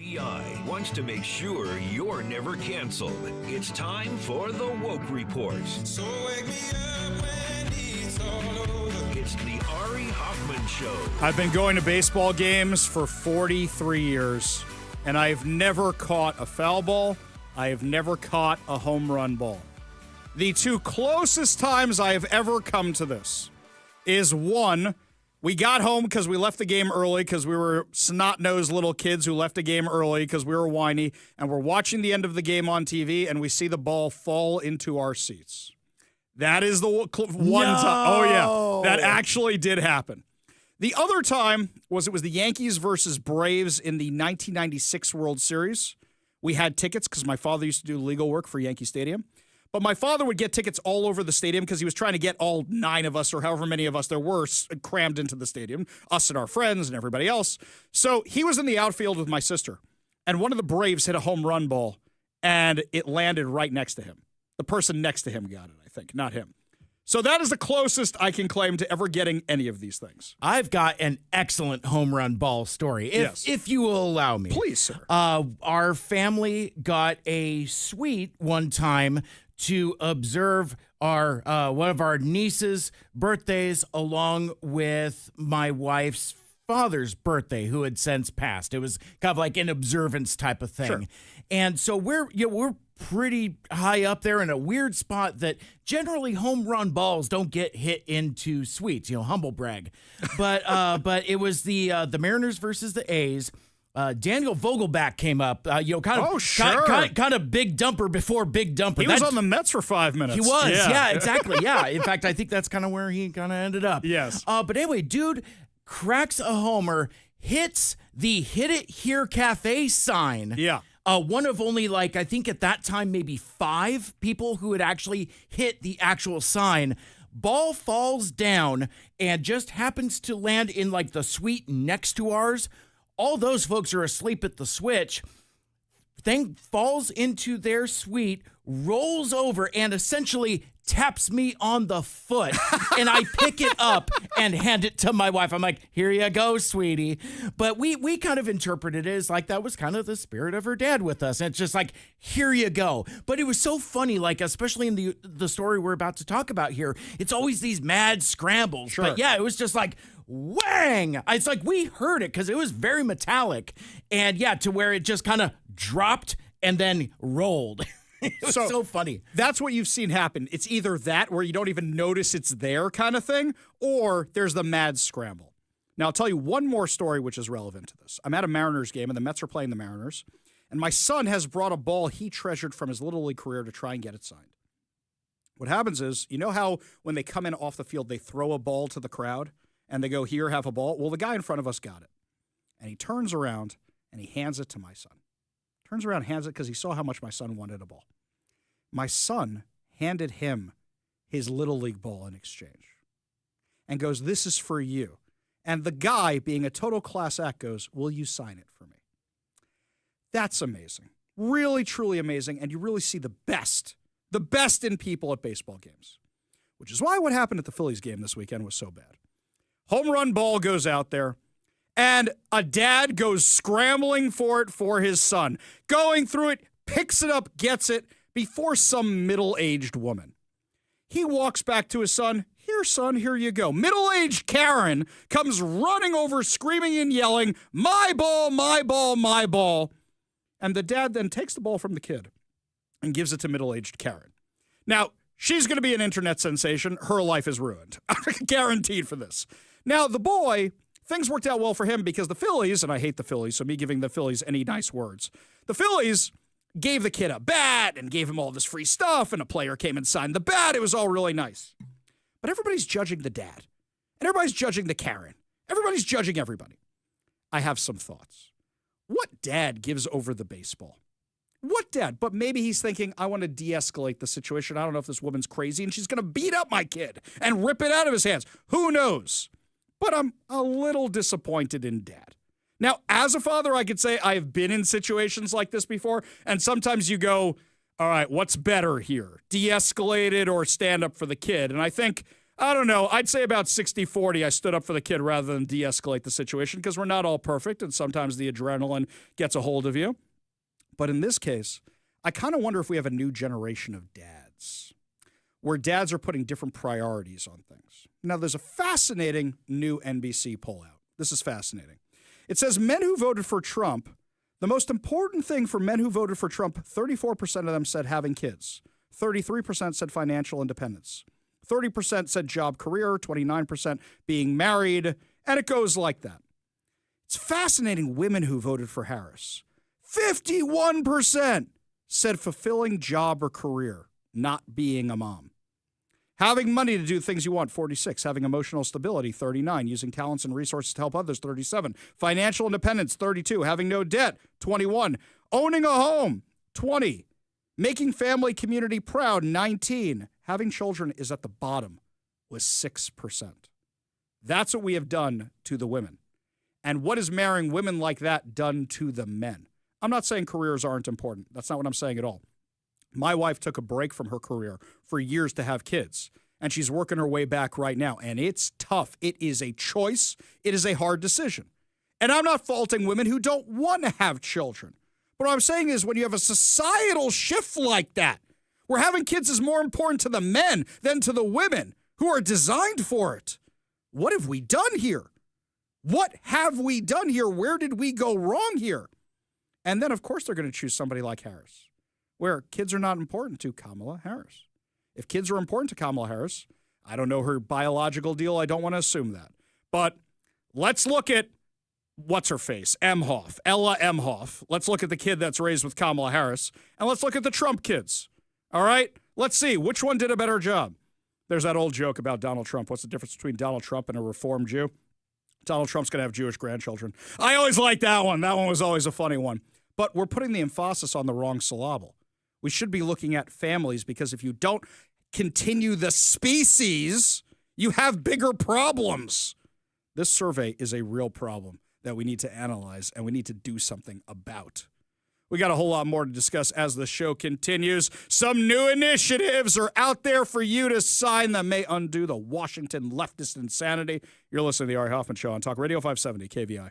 VI wants to make sure you're never canceled. It's time for the Woke Report. So wake me up when it's all over. It's the Ari Hoffman Show. I've been going to baseball games for 43 years, and I've never caught a foul ball. I have never caught a home run ball. The two closest times I have ever come to this is one, we got home because we left the game early because we were snot-nosed little kids who left the game early because we were whiny, and we're watching the end of the game on TV, and we see the ball fall into our seats. That is the one time. Oh, yeah. That actually did happen. The other time it was the Yankees versus Braves in the 1996 World Series. We had tickets because my father used to do legal work for Yankee Stadium. But my father would get tickets all over the stadium because he was trying to get all 9 of us or however many of us there were crammed into the stadium, us and our friends and everybody else. So he was in the outfield with my sister, and one of the Braves hit a home run ball, and it landed right next to him. The person next to him got it, I think, not him. So that is the closest I can claim to ever getting any of these things. I've got an excellent home run ball story, if you will allow me. Please, sir. Our family got a suite one time to observe our one of our niece's birthdays along with my wife's father's birthday, who had since passed. It was kind of like an observance type of thing. Sure. And so we're pretty high up there in a weird spot that generally home run balls don't get hit into suites, humble brag. But it was the Mariners versus the A's. Daniel Vogelback came up, kind of big dumper before big dumper. He was on the Mets for 5 minutes. He was, yeah, exactly, yeah. In fact, I think that's kind of where he kind of ended up. Yes. But anyway, dude cracks a homer, hits the Hit It Here Cafe sign. Yeah. One of only, I think at that time, maybe 5 people who had actually hit the actual sign. Ball falls down and just happens to land in, the suite next to ours. All those folks are asleep at the switch. Thing falls into their suite, rolls over, and essentially taps me on the foot. And I pick it up and hand it to my wife. I'm like, here you go, sweetie. But we kind of interpreted it as that was kind of the spirit of her dad with us. And it's just here you go. But it was so funny, especially in the story we're about to talk about here, it's always these mad scrambles. Sure. But yeah, it was just whang! It's we heard it because it was very metallic. And yeah, to where it just kind of dropped and then rolled. It was so funny. That's what you've seen happen. It's either that where you don't even notice it's there kind of thing, or there's the mad scramble. Now, I'll tell you one more story which is relevant to this. I'm at a Mariners game, and the Mets are playing the Mariners, and my son has brought a ball he treasured from his Little League career to try and get it signed. What happens is, you know how when they come in off the field, they throw a ball to the crowd, and they go, here, have a ball? Well, the guy in front of us got it. And he turns around, and he hands it to my son. Turns around, hands it because he saw how much my son wanted a ball. My son handed him his Little League ball in exchange and goes, this is for you. And the guy, being a total class act, goes, will you sign it for me? That's amazing. Really, truly amazing. And you really see the best in people at baseball games, which is why what happened at the Phillies game this weekend was so bad. Home run ball goes out there, and a dad goes scrambling for it for his son, going through it, picks it up, gets it before some middle-aged woman. He walks back to his son. Here, son, here you go. Middle-aged Karen comes running over, screaming and yelling, my ball, my ball, my ball. And the dad then takes the ball from the kid and gives it to middle-aged Karen. Now, she's going to be an internet sensation. Her life is ruined. Guaranteed for this. Now, the boy, things worked out well for him because the Phillies, and I hate the Phillies, so me giving the Phillies any nice words, the Phillies gave the kid a bat and gave him all this free stuff, and a player came and signed the bat. It was all really nice. But everybody's judging the dad, and everybody's judging the Karen. Everybody's judging everybody. I have some thoughts. What dad gives over the baseball? What dad? But maybe he's thinking, I want to de-escalate the situation. I don't know if this woman's crazy, and she's going to beat up my kid and rip it out of his hands. Who knows? But I'm a little disappointed in dad. Now, as a father, I could say I've been in situations like this before, and sometimes you go, all right, what's better here? De-escalate it or stand up for the kid? And I think, I don't know, I'd say about 60-40, I stood up for the kid rather than de-escalate the situation because we're not all perfect, and sometimes the adrenaline gets a hold of you. But in this case, I kind of wonder if we have a new generation of dads, where dads are putting different priorities on things. Now, there's a fascinating new NBC poll out. This is fascinating. It says men who voted for Trump, the most important thing for men who voted for Trump, 34% of them said having kids. 33% said financial independence. 30% said job career, 29% being married, and it goes like that. It's fascinating women who voted for Harris. 51% said fulfilling job or career, not being a mom. Having money to do things you want, 46. Having emotional stability, 39. Using talents and resources to help others, 37. Financial independence, 32. Having no debt, 21. Owning a home, 20. Making family community proud, 19. Having children is at the bottom with 6%. That's what we have done to the women. And what is marrying women like that done to the men? I'm not saying careers aren't important. That's not what I'm saying at all. My wife took a break from her career for years to have kids, and she's working her way back right now, and it's tough. It is a choice. It is a hard decision. And I'm not faulting women who don't want to have children. But what I'm saying is when you have a societal shift like that, where having kids is more important to the men than to the women who are designed for it, what have we done here? What have we done here? Where did we go wrong here? And then, of course, they're going to choose somebody like Harris, where kids are not important to Kamala Harris. If kids are important to Kamala Harris, I don't know her biological deal. I don't want to assume that. But let's look at what's her face, Emhoff, Ella Emhoff. Let's look at the kid that's raised with Kamala Harris, and let's look at the Trump kids. All right? Let's see which one did a better job. There's that old joke about Donald Trump. What's the difference between Donald Trump and a reformed Jew? Donald Trump's going to have Jewish grandchildren. I always liked that one. That one was always a funny one. But we're putting the emphasis on the wrong syllable. We should be looking at families, because if you don't continue the species, you have bigger problems. This survey is a real problem that we need to analyze and we need to do something about. We got a whole lot more to discuss as the show continues. Some new initiatives are out there for you to sign that may undo the Washington leftist insanity. You're listening to the Ari Hoffman Show on Talk Radio 570 KVI.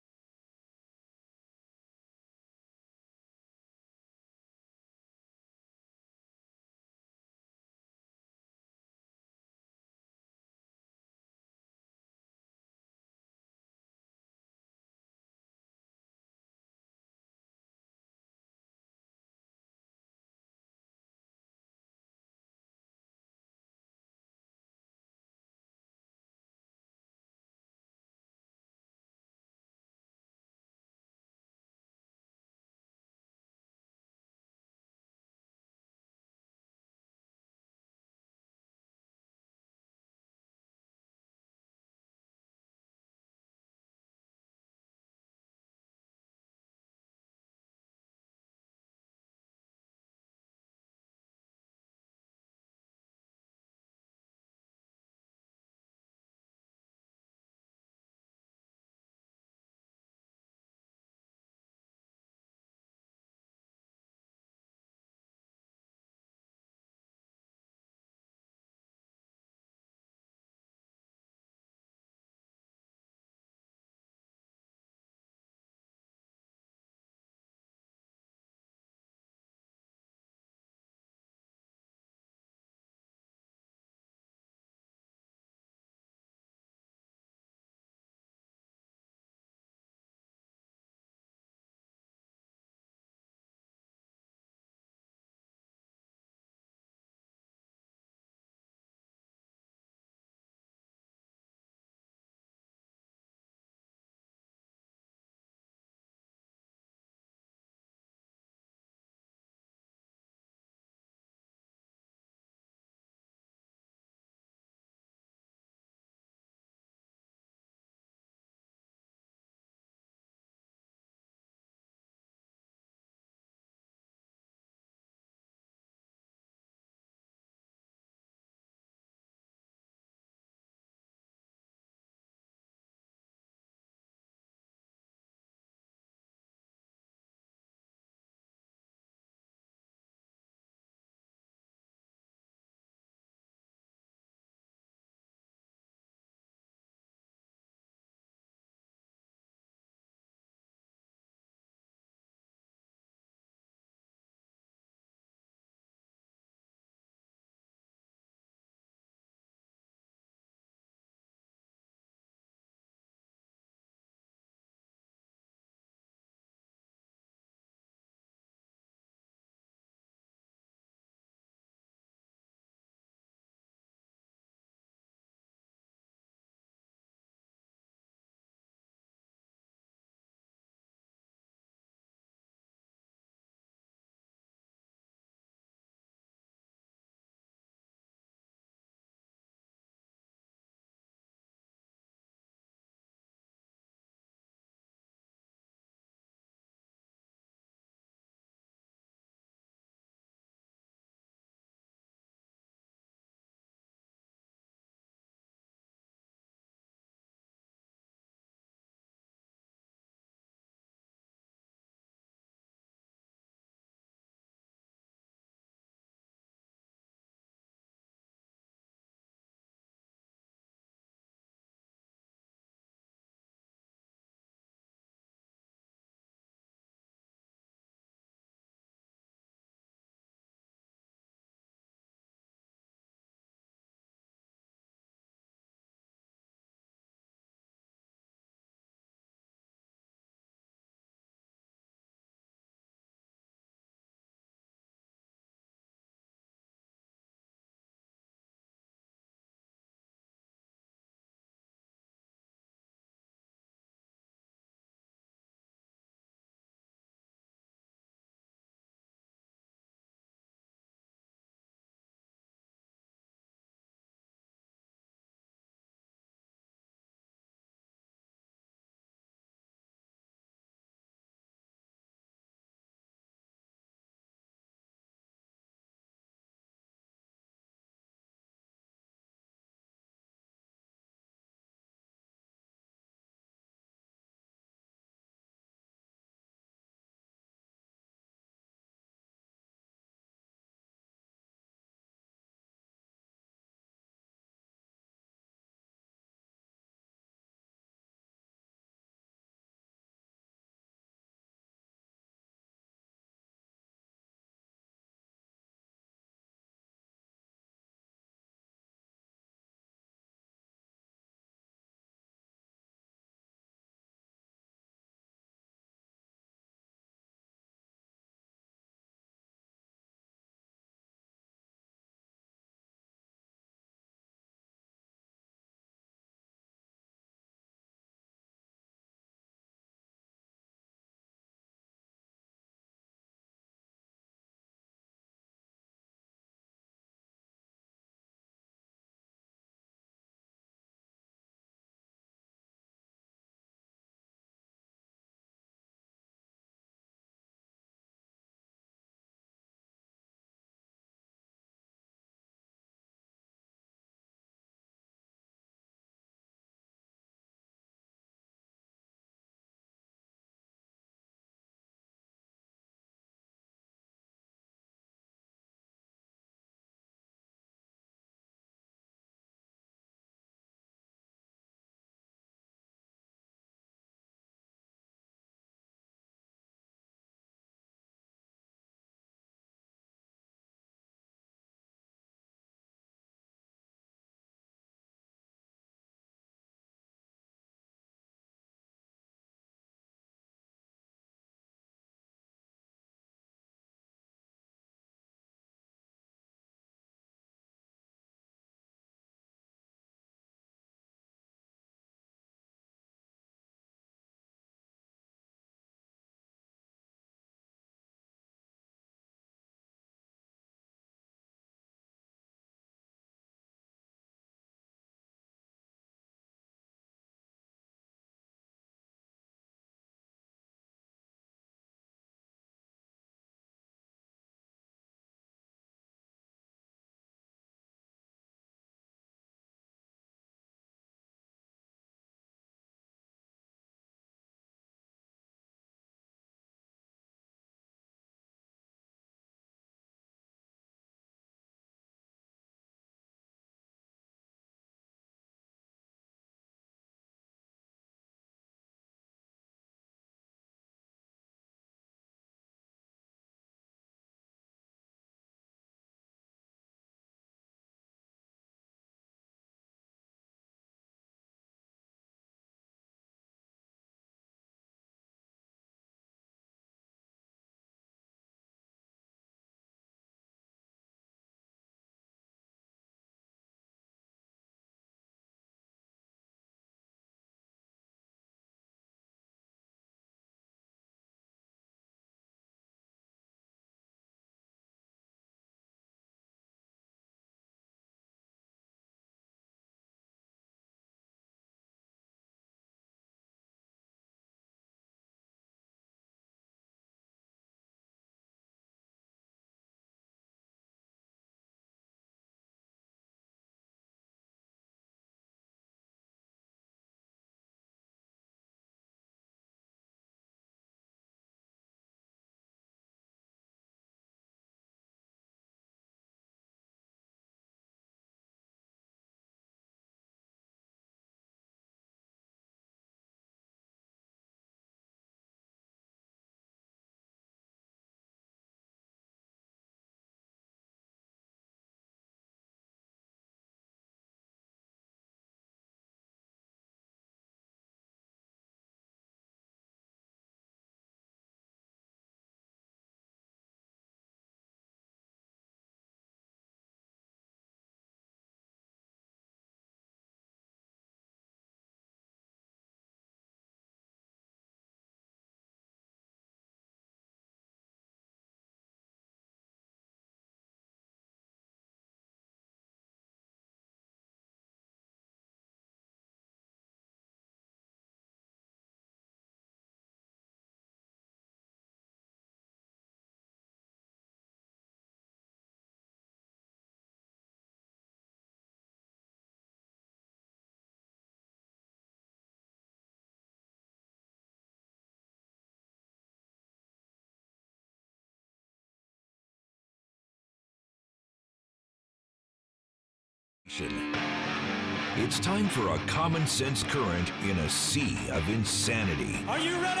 It's time for a common sense current in a sea of insanity. Are you ready?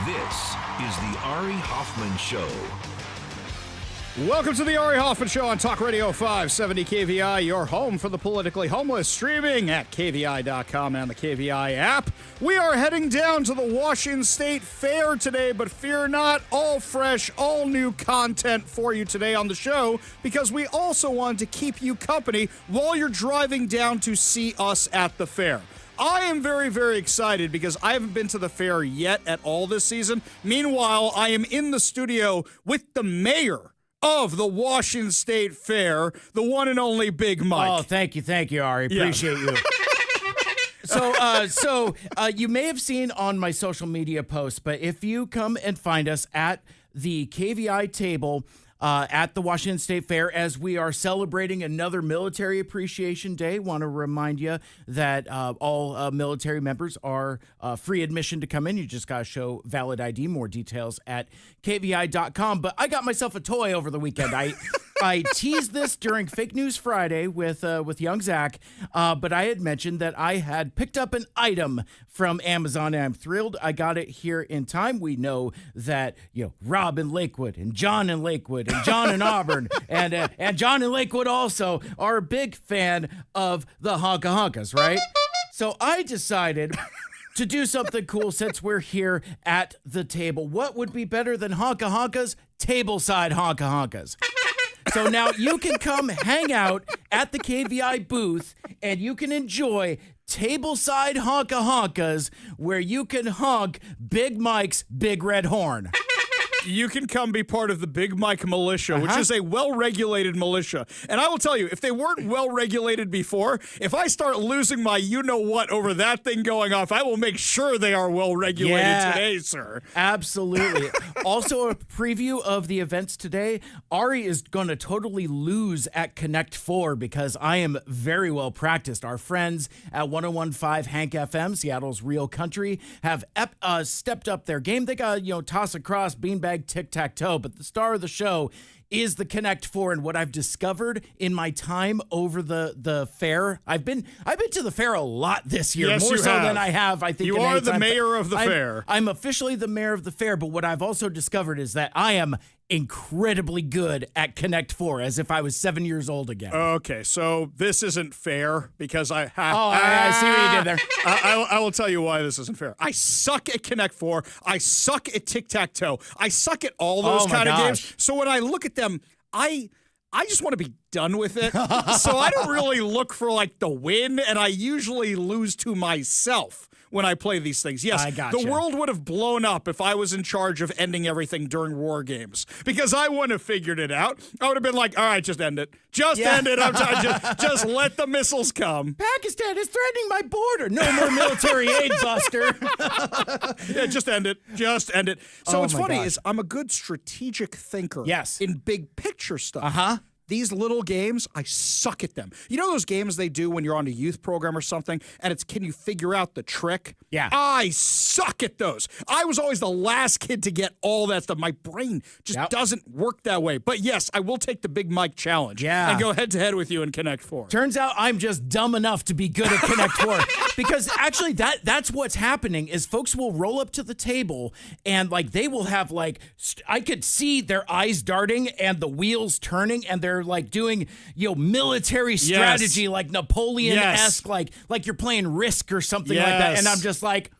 This is the Ari Hoffman Show. Welcome to the Ari Hoffman Show on Talk Radio 570 KVI, your home for the politically homeless, streaming at KVI.com and the KVI app. We are heading down to the Washington State Fair today, but fear not, all fresh, all new content for you today on the show, because we also wanted to keep you company while you're driving down to see us at the fair. I am very, very excited because I haven't been to the fair yet at all this season. Meanwhile, I am in the studio with the mayor of the Washington State Fair, the one and only Big Mike. Oh, thank you, Ari. Appreciate you. So you may have seen on my social media posts, but if you come and find us at the KVI table at the Washington State Fair, as we are celebrating another Military Appreciation Day, want to remind you that all military members are free admission to come in. You just got to show valid ID. More details at KVI.com. But I got myself a toy over the weekend. I teased this during Fake News Friday with young Zach, but I had mentioned that I had picked up an item from Amazon, and I'm thrilled I got it here in time. We know that Rob in Lakewood and John in Lakewood and John in Auburn and John in Lakewood also are a big fan of the Honka Honkas, right? So I decided to do something cool since we're here at the table. What would be better than Honka Honkas? Tableside Honka Honkas. So now you can come hang out at the KVI booth and you can enjoy tableside Honka Honkas where you can honk Big Mike's Big Red Horn. You can come be part of the Big Mike militia, which is a well-regulated militia. And I will tell you, if they weren't well-regulated before, if I start losing my you-know-what over that thing going off, I will make sure they are well-regulated today, sir. Absolutely. Also, a preview of the events today. Ari is going to totally lose at Connect 4 because I am very well practiced. Our friends at 101.5 Hank FM, Seattle's Real Country, have stepped up their game. They got, toss across, beanbag, tic-tac-toe, but the star of the show is the Connect 4, and what I've discovered in my time over the fair, I've been to the fair a lot this year, yes, more so than I have, I think. You are the mayor of the fair. I'm officially the mayor of the fair, but what I've also discovered is that I am incredibly good at Connect 4, as if I was 7 years old again. Okay, so this isn't fair because I see what you did there. I will tell you why this isn't fair. I suck at Connect 4. I suck at tic-tac-toe. I suck at all those kind of games. So when I look at them, I just want to be done with it. So I don't really look for the win, and I usually lose to myself when I play these things. Yes, the world would have blown up if I was in charge of ending everything during war games, because I wouldn't have figured it out. I would have been like, all right, just end it. Just end it. Just let the missiles come. Pakistan is threatening my border. No more military aid, Buster. Yeah, just end it. Just end it. So what's funny is I'm a good strategic thinker. Yes. In big picture stuff. These little games, I suck at them. You know those games they do when you're on a youth program or something, and it's can you figure out the trick? Yeah. I suck at those. I was always the last kid to get all that stuff. My brain just doesn't work that way. But yes, I will take the Big Mike challenge and go head-to-head with you in Connect 4. Turns out I'm just dumb enough to be good at Connect 4. Because actually that's what's happening is folks will roll up to the table and they will have I could see their eyes darting and the wheels turning and they're doing military strategy like Napoleon-esque like you're playing Risk or something like that, and I'm just like,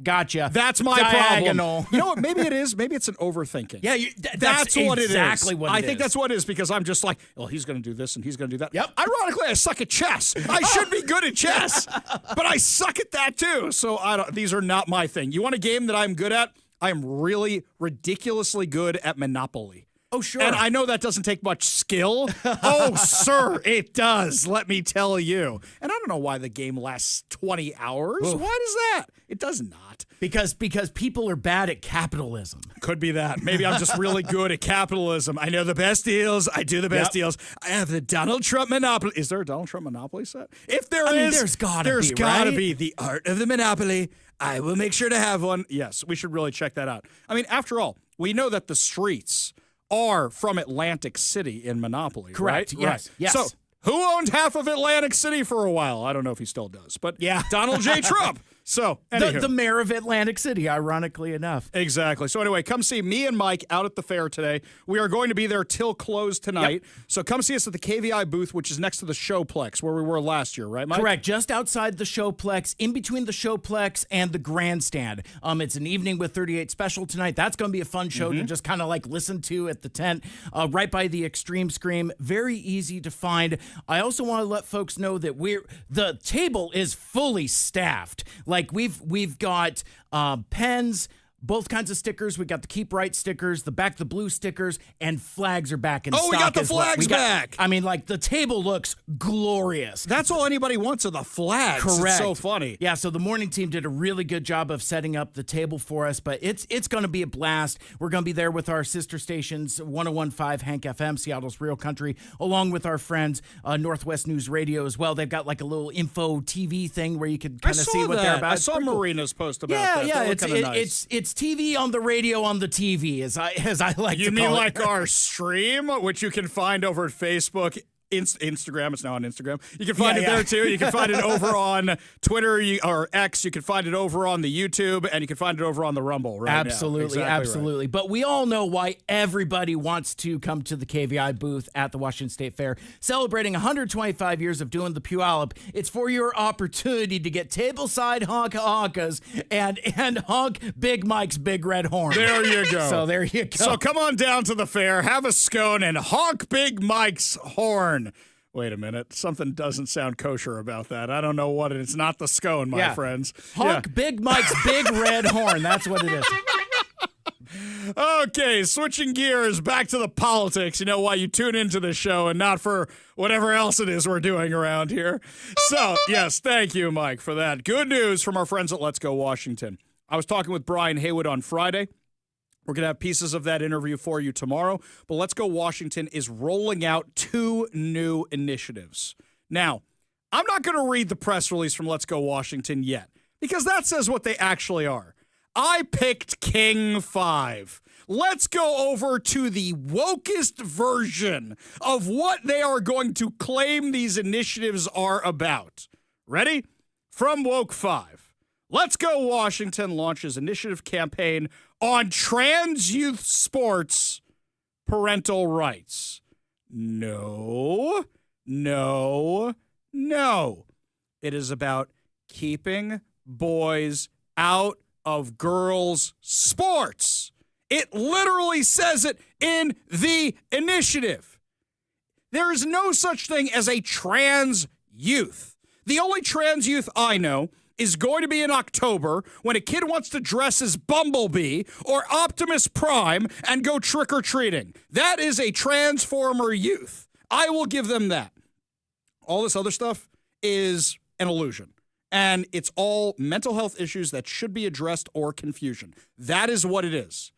gotcha. That's my problem. You know what? Maybe it is. Maybe it's an overthinking. Yeah, that's what it is. Exactly what I think that's what it is, because I'm just like, well, he's going to do this and he's going to do that. Yep. Ironically, I suck at chess. I should be good at chess, but I suck at that too. So these are not my thing. You want a game that I'm good at? I am really ridiculously good at Monopoly. Oh, sure. And I know that doesn't take much skill. Oh, sir, it does, let me tell you. And I don't know why the game lasts 20 hours. Oof. Why does that? It does not. Because people are bad at capitalism. Could be that. Maybe I'm just really good at capitalism. I know the best deals. I do the best deals. I have the Donald Trump Monopoly. Is there a Donald Trump Monopoly set? If there is, there's gotta be the art of the Monopoly. I will make sure to have one. Yes, we should really check that out. I mean, after all, we know that the streets are from Atlantic City in Monopoly, correct? Right? Yes. Right. Yes. So who owned half of Atlantic City for a while. I don't know if he still does, but yeah, Donald J. Trump. So the mayor of Atlantic City, ironically enough. Exactly. So anyway, come see me and Mike out at the fair today. We are going to be there till close tonight. Yep. So come see us at the KVI booth, which is next to the Showplex, where we were last year, right, Mike? Correct. Just outside the Showplex, in between the Showplex and the Grandstand. It's an evening with 38 special tonight. That's going to be a fun show to just kind of like listen to at the tent, right by the Extreme Scream. Very easy to find. I also want to let folks know that the table is fully staffed. Like we've got pens, both kinds of stickers. We got the Keep Right stickers, the Back the Blue stickers, and flags are back in stock. Oh, we got the flags back. I mean, like, the table looks glorious. That's all anybody wants are the flags. Correct. It's so funny. Yeah, so the morning team did a really good job of setting up the table for us, but it's going to be a blast. We're going to be there with our sister stations, 101.5 Hank FM, Seattle's Real Country, along with our friends, Northwest News Radio as well. They've got like a little info TV thing where you can kind of see what they're about. I saw Marina's post about that. Yeah, nice. It's TV on the radio on the TV, as I like to call it. You mean like our stream, which you can find over at Facebook, Instagram. It's now on Instagram. You can find it there too. You can find it over on Twitter or X. You can find it over on the YouTube, and you can find it over on the Rumble. Right absolutely, now. Exactly absolutely. Right. But we all know why everybody wants to come to the KVI booth at the Washington State Fair, celebrating 125 years of doing the Puyallup. It's for your opportunity to get tableside honka-honkas and honk Big Mike's Big Red Horn. There you go. So there you go. So come on down to the fair, have a scone, and honk Big Mike's horn. Wait a minute. Something doesn't sound kosher about that. I don't know what it is. It's not the scone, my friends. Honk Big Mike's Big Red Horn. That's what it is. Okay, switching gears back to the politics. You know why you tune into the show and not for whatever else it is we're doing around here. So, yes, thank you, Mike, for that. Good news from our friends at Let's Go Washington. I was talking with Brian Haywood on Friday. We're going to have pieces of that interview for you tomorrow. But Let's Go Washington is rolling out 2 new initiatives. Now, I'm not going to read the press release from Let's Go Washington yet, because that says what they actually are. I picked King 5. Let's go over to the wokest version of what they are going to claim these initiatives are about. Ready? From Woke 5. Let's Go Washington launches initiative campaign on trans youth sports parental rights. No. It is about keeping boys out of girls' sports. It literally says it in the initiative. There is no such thing as a trans youth. The only trans youth I know is going to be in October when a kid wants to dress as Bumblebee or Optimus Prime and go trick-or-treating. That is a transformer youth. I will give them that. All this other stuff is an illusion. And it's all mental health issues that should be addressed or confusion. That is what it is.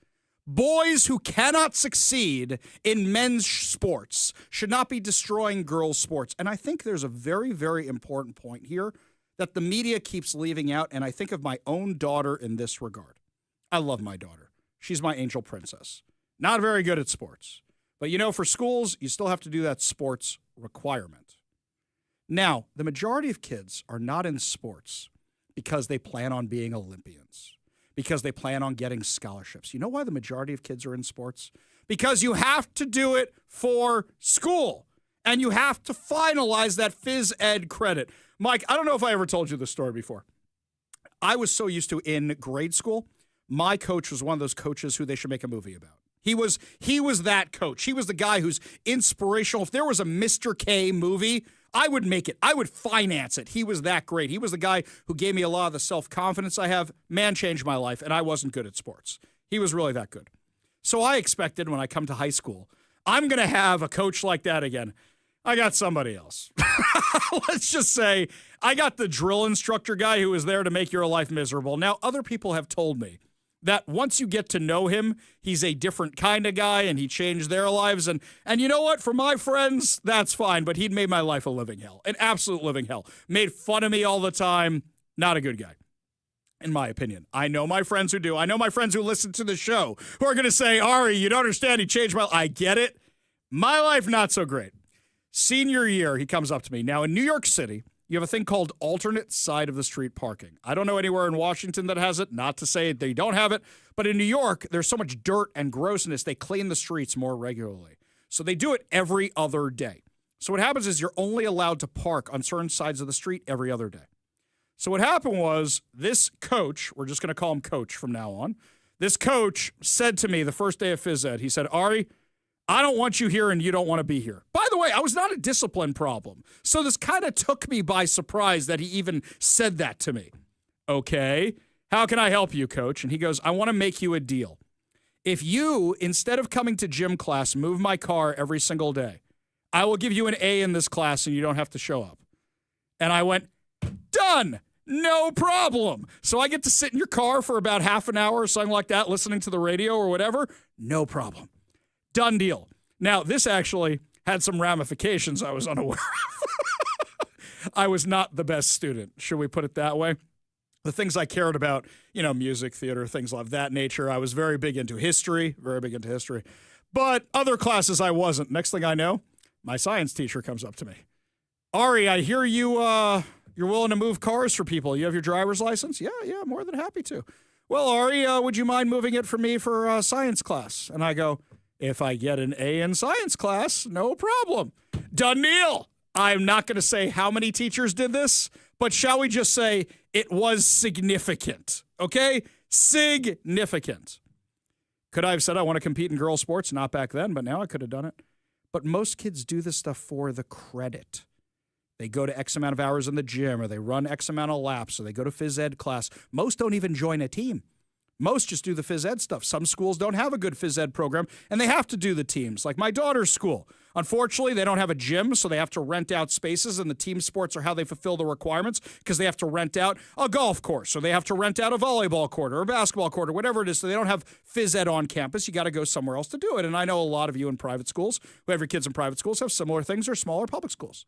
Boys who cannot succeed in men's sports should not be destroying girls' sports. And I think there's a very, very important point here that the media keeps leaving out, and I think of my own daughter in this regard. I love my daughter. She's my angel princess. Not very good at sports. But, for schools, you still have to do that sports requirement. Now, the majority of kids are not in sports because they plan on being Olympians, because they plan on getting scholarships. You know why the majority of kids are in sports? Because you have to do it for school, and you have to finalize that phys ed credit. Mike, I don't know if I ever told you this story before. I was so used to in grade school, my coach was one of those coaches who they should make a movie about. He was that coach. He was the guy who's inspirational. If there was a Mr. K movie, I would make it. I would finance it. He was that great. He was the guy who gave me a lot of the self-confidence I have. Man changed my life, and I wasn't good at sports. He was really that good. So I expected when I come to high school, I'm going to have a coach like that again. I got somebody else. Let's just say I got the drill instructor guy who was there to make your life miserable. Now, other people have told me that once you get to know him, he's a different kind of guy and he changed their lives. And you know what? For my friends, that's fine. But he'd made my life a living hell, an absolute living hell. Made fun of me all the time. Not a good guy, in my opinion. I know my friends who do. I know my friends who listen to the show who are going to say, Ari, you don't understand. He changed my life. I get it. My life, not so great. Senior year, he comes up to me. Now, in New York City, you have a thing called alternate side of the street parking. I don't know anywhere in Washington that has it, not to say they don't have it, but in New York, there's so much dirt and grossness, they clean the streets more regularly. So they do it every other day. So what happens is you're only allowed to park on certain sides of the street every other day. So what happened was this coach, we're just going to call him Coach from now on, this coach said to me the first day of phys ed, he said, Ari, I don't want you here and you don't want to be here. By the way, I was not a discipline problem. So this kind of took me by surprise that he even said that to me. Okay, how can I help you, Coach? And he goes, I want to make you a deal. If you, instead of coming to gym class, move my car every single day, I will give you an A in this class and you don't have to show up. And I went, done. No problem. So I get to sit in your car for about half an hour or something like that, listening to the radio or whatever. No problem. Done deal. Now, this actually had some ramifications I was unaware of. I was not the best student, should we put it that way? The things I cared about, music, theater, things of that nature. I was very big into history. But other classes I wasn't. Next thing I know, my science teacher comes up to me. Ari, I hear you're willing to move cars for people. You have your driver's license? Yeah, more than happy to. Well, Ari, would you mind moving it for me for science class? And I go, if I get an A in science class, no problem. Done deal. I'm not going to say how many teachers did this, but shall we just say it was significant, okay? Significant. Could I have said I want to compete in girls' sports? Not back then, but now I could have done it. But most kids do this stuff for the credit. They go to X amount of hours in the gym, or they run X amount of laps, or they go to phys ed class. Most don't even join a team. Most just do the phys ed stuff. Some schools don't have a good phys ed program, and they have to do the teams. Like my daughter's school. Unfortunately, they don't have a gym, so they have to rent out spaces, and the team sports are how they fulfill the requirements because they have to rent out a golf course, or they have to rent out a volleyball court or a basketball court or whatever it is, so they don't have phys ed on campus. You got to go somewhere else to do it. And I know a lot of you in private schools, who have your kids in private schools, have similar things or smaller public schools.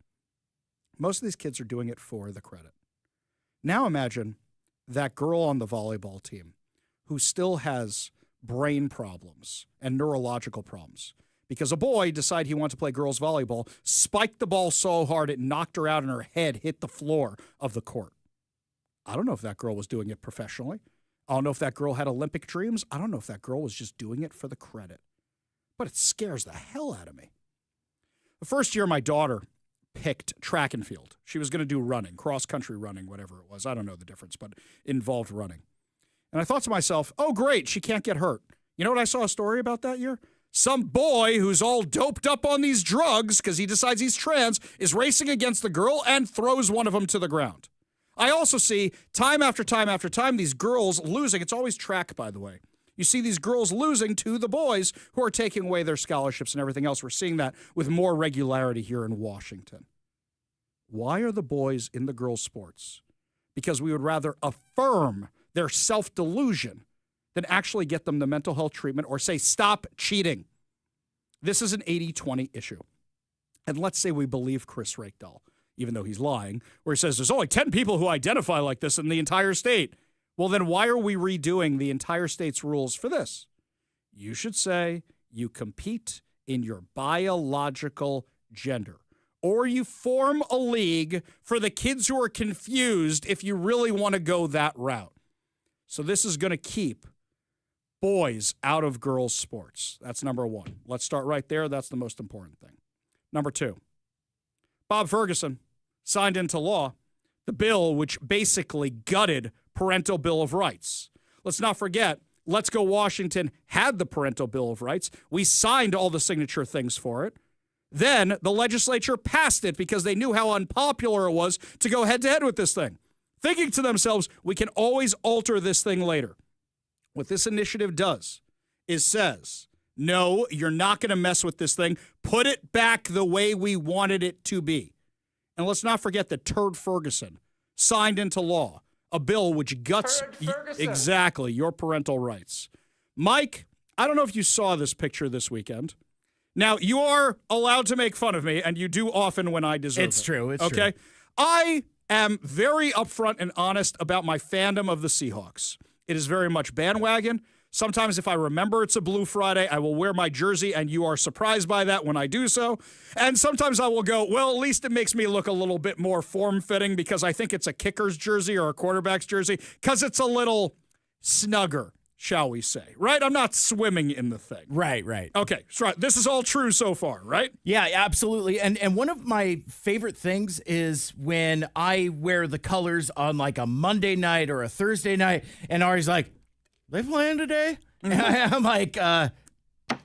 Most of these kids are doing it for the credit. Now imagine that girl on the volleyball team who still has brain problems and neurological problems because a boy decided he wanted to play girls volleyball, spiked the ball so hard it knocked her out and her head hit the floor of the court. I don't know if that girl was doing it professionally. I don't know if that girl had Olympic dreams. I don't know if that girl was just doing it for the credit. But it scares the hell out of me. The first year my daughter picked track and field. She was going to do running, cross-country running, whatever it was. I don't know the difference, but it involved running. And I thought to myself, oh, great, she can't get hurt. You know what I saw a story about that year? Some boy who's all doped up on these drugs because he decides he's trans is racing against the girl and throws one of them to the ground. I also see time after time after time these girls losing. It's always track, by the way. You see these girls losing to the boys who are taking away their scholarships and everything else. We're seeing that with more regularity here in Washington. Why are the boys in the girls' sports? Because we would rather affirm their self-delusion than actually get them the mental health treatment or say, stop cheating. This is an 80-20 issue. And let's say we believe Chris Rakedahl, even though he's lying, where he says there's only 10 people who identify like this in the entire state. Well, then why are we redoing the entire state's rules for this? You should say you compete in your biological gender. Or you form a league for the kids who are confused if you really want to go that route. So this is going to keep boys out of girls' sports. That's number one. Let's start right there. That's the most important thing. Number two, Bob Ferguson signed into law the bill which basically gutted Parental Bill of Rights. Let's not forget, Let's Go Washington had the Parental Bill of Rights. We signed all the signature things for it. Then the legislature passed it because they knew how unpopular it was to go head-to-head with this thing, thinking to themselves, we can always alter this thing later. What this initiative does is says, no, you're not going to mess with this thing. Put it back the way we wanted it to be. And let's not forget that Turd Ferguson signed into law a bill which guts exactly your parental rights. Mike, I don't know if you saw this picture this weekend. Now, you are allowed to make fun of me, and you do often when I deserve it. It's true. It's okay? true. I am very upfront and honest about my fandom of the Seahawks. It is very much bandwagon. Sometimes if I remember it's a Blue Friday, I will wear my jersey, and you are surprised by that when I do so. And sometimes I will go, well, at least it makes me look a little bit more form-fitting because I think it's a kicker's jersey or a quarterback's jersey because it's a little snugger, shall we say, right? I'm not swimming in the thing. Right. Okay, so this is all true so far, right? Yeah, absolutely. And one of my favorite things is when I wear the colors on like a Monday night or a Thursday night, and Ari's like, they playing today? And I'm like,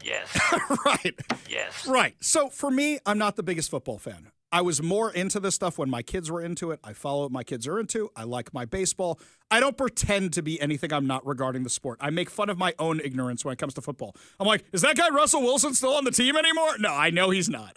Yes. Right. Yes. Right. So for me, I'm not the biggest football fan. I was more into this stuff when my kids were into it. I follow what my kids are into. I like my baseball. I don't pretend to be anything I'm not regarding the sport. I make fun of my own ignorance when it comes to football. I'm like, is that guy Russell Wilson still on the team anymore? No, I know he's not.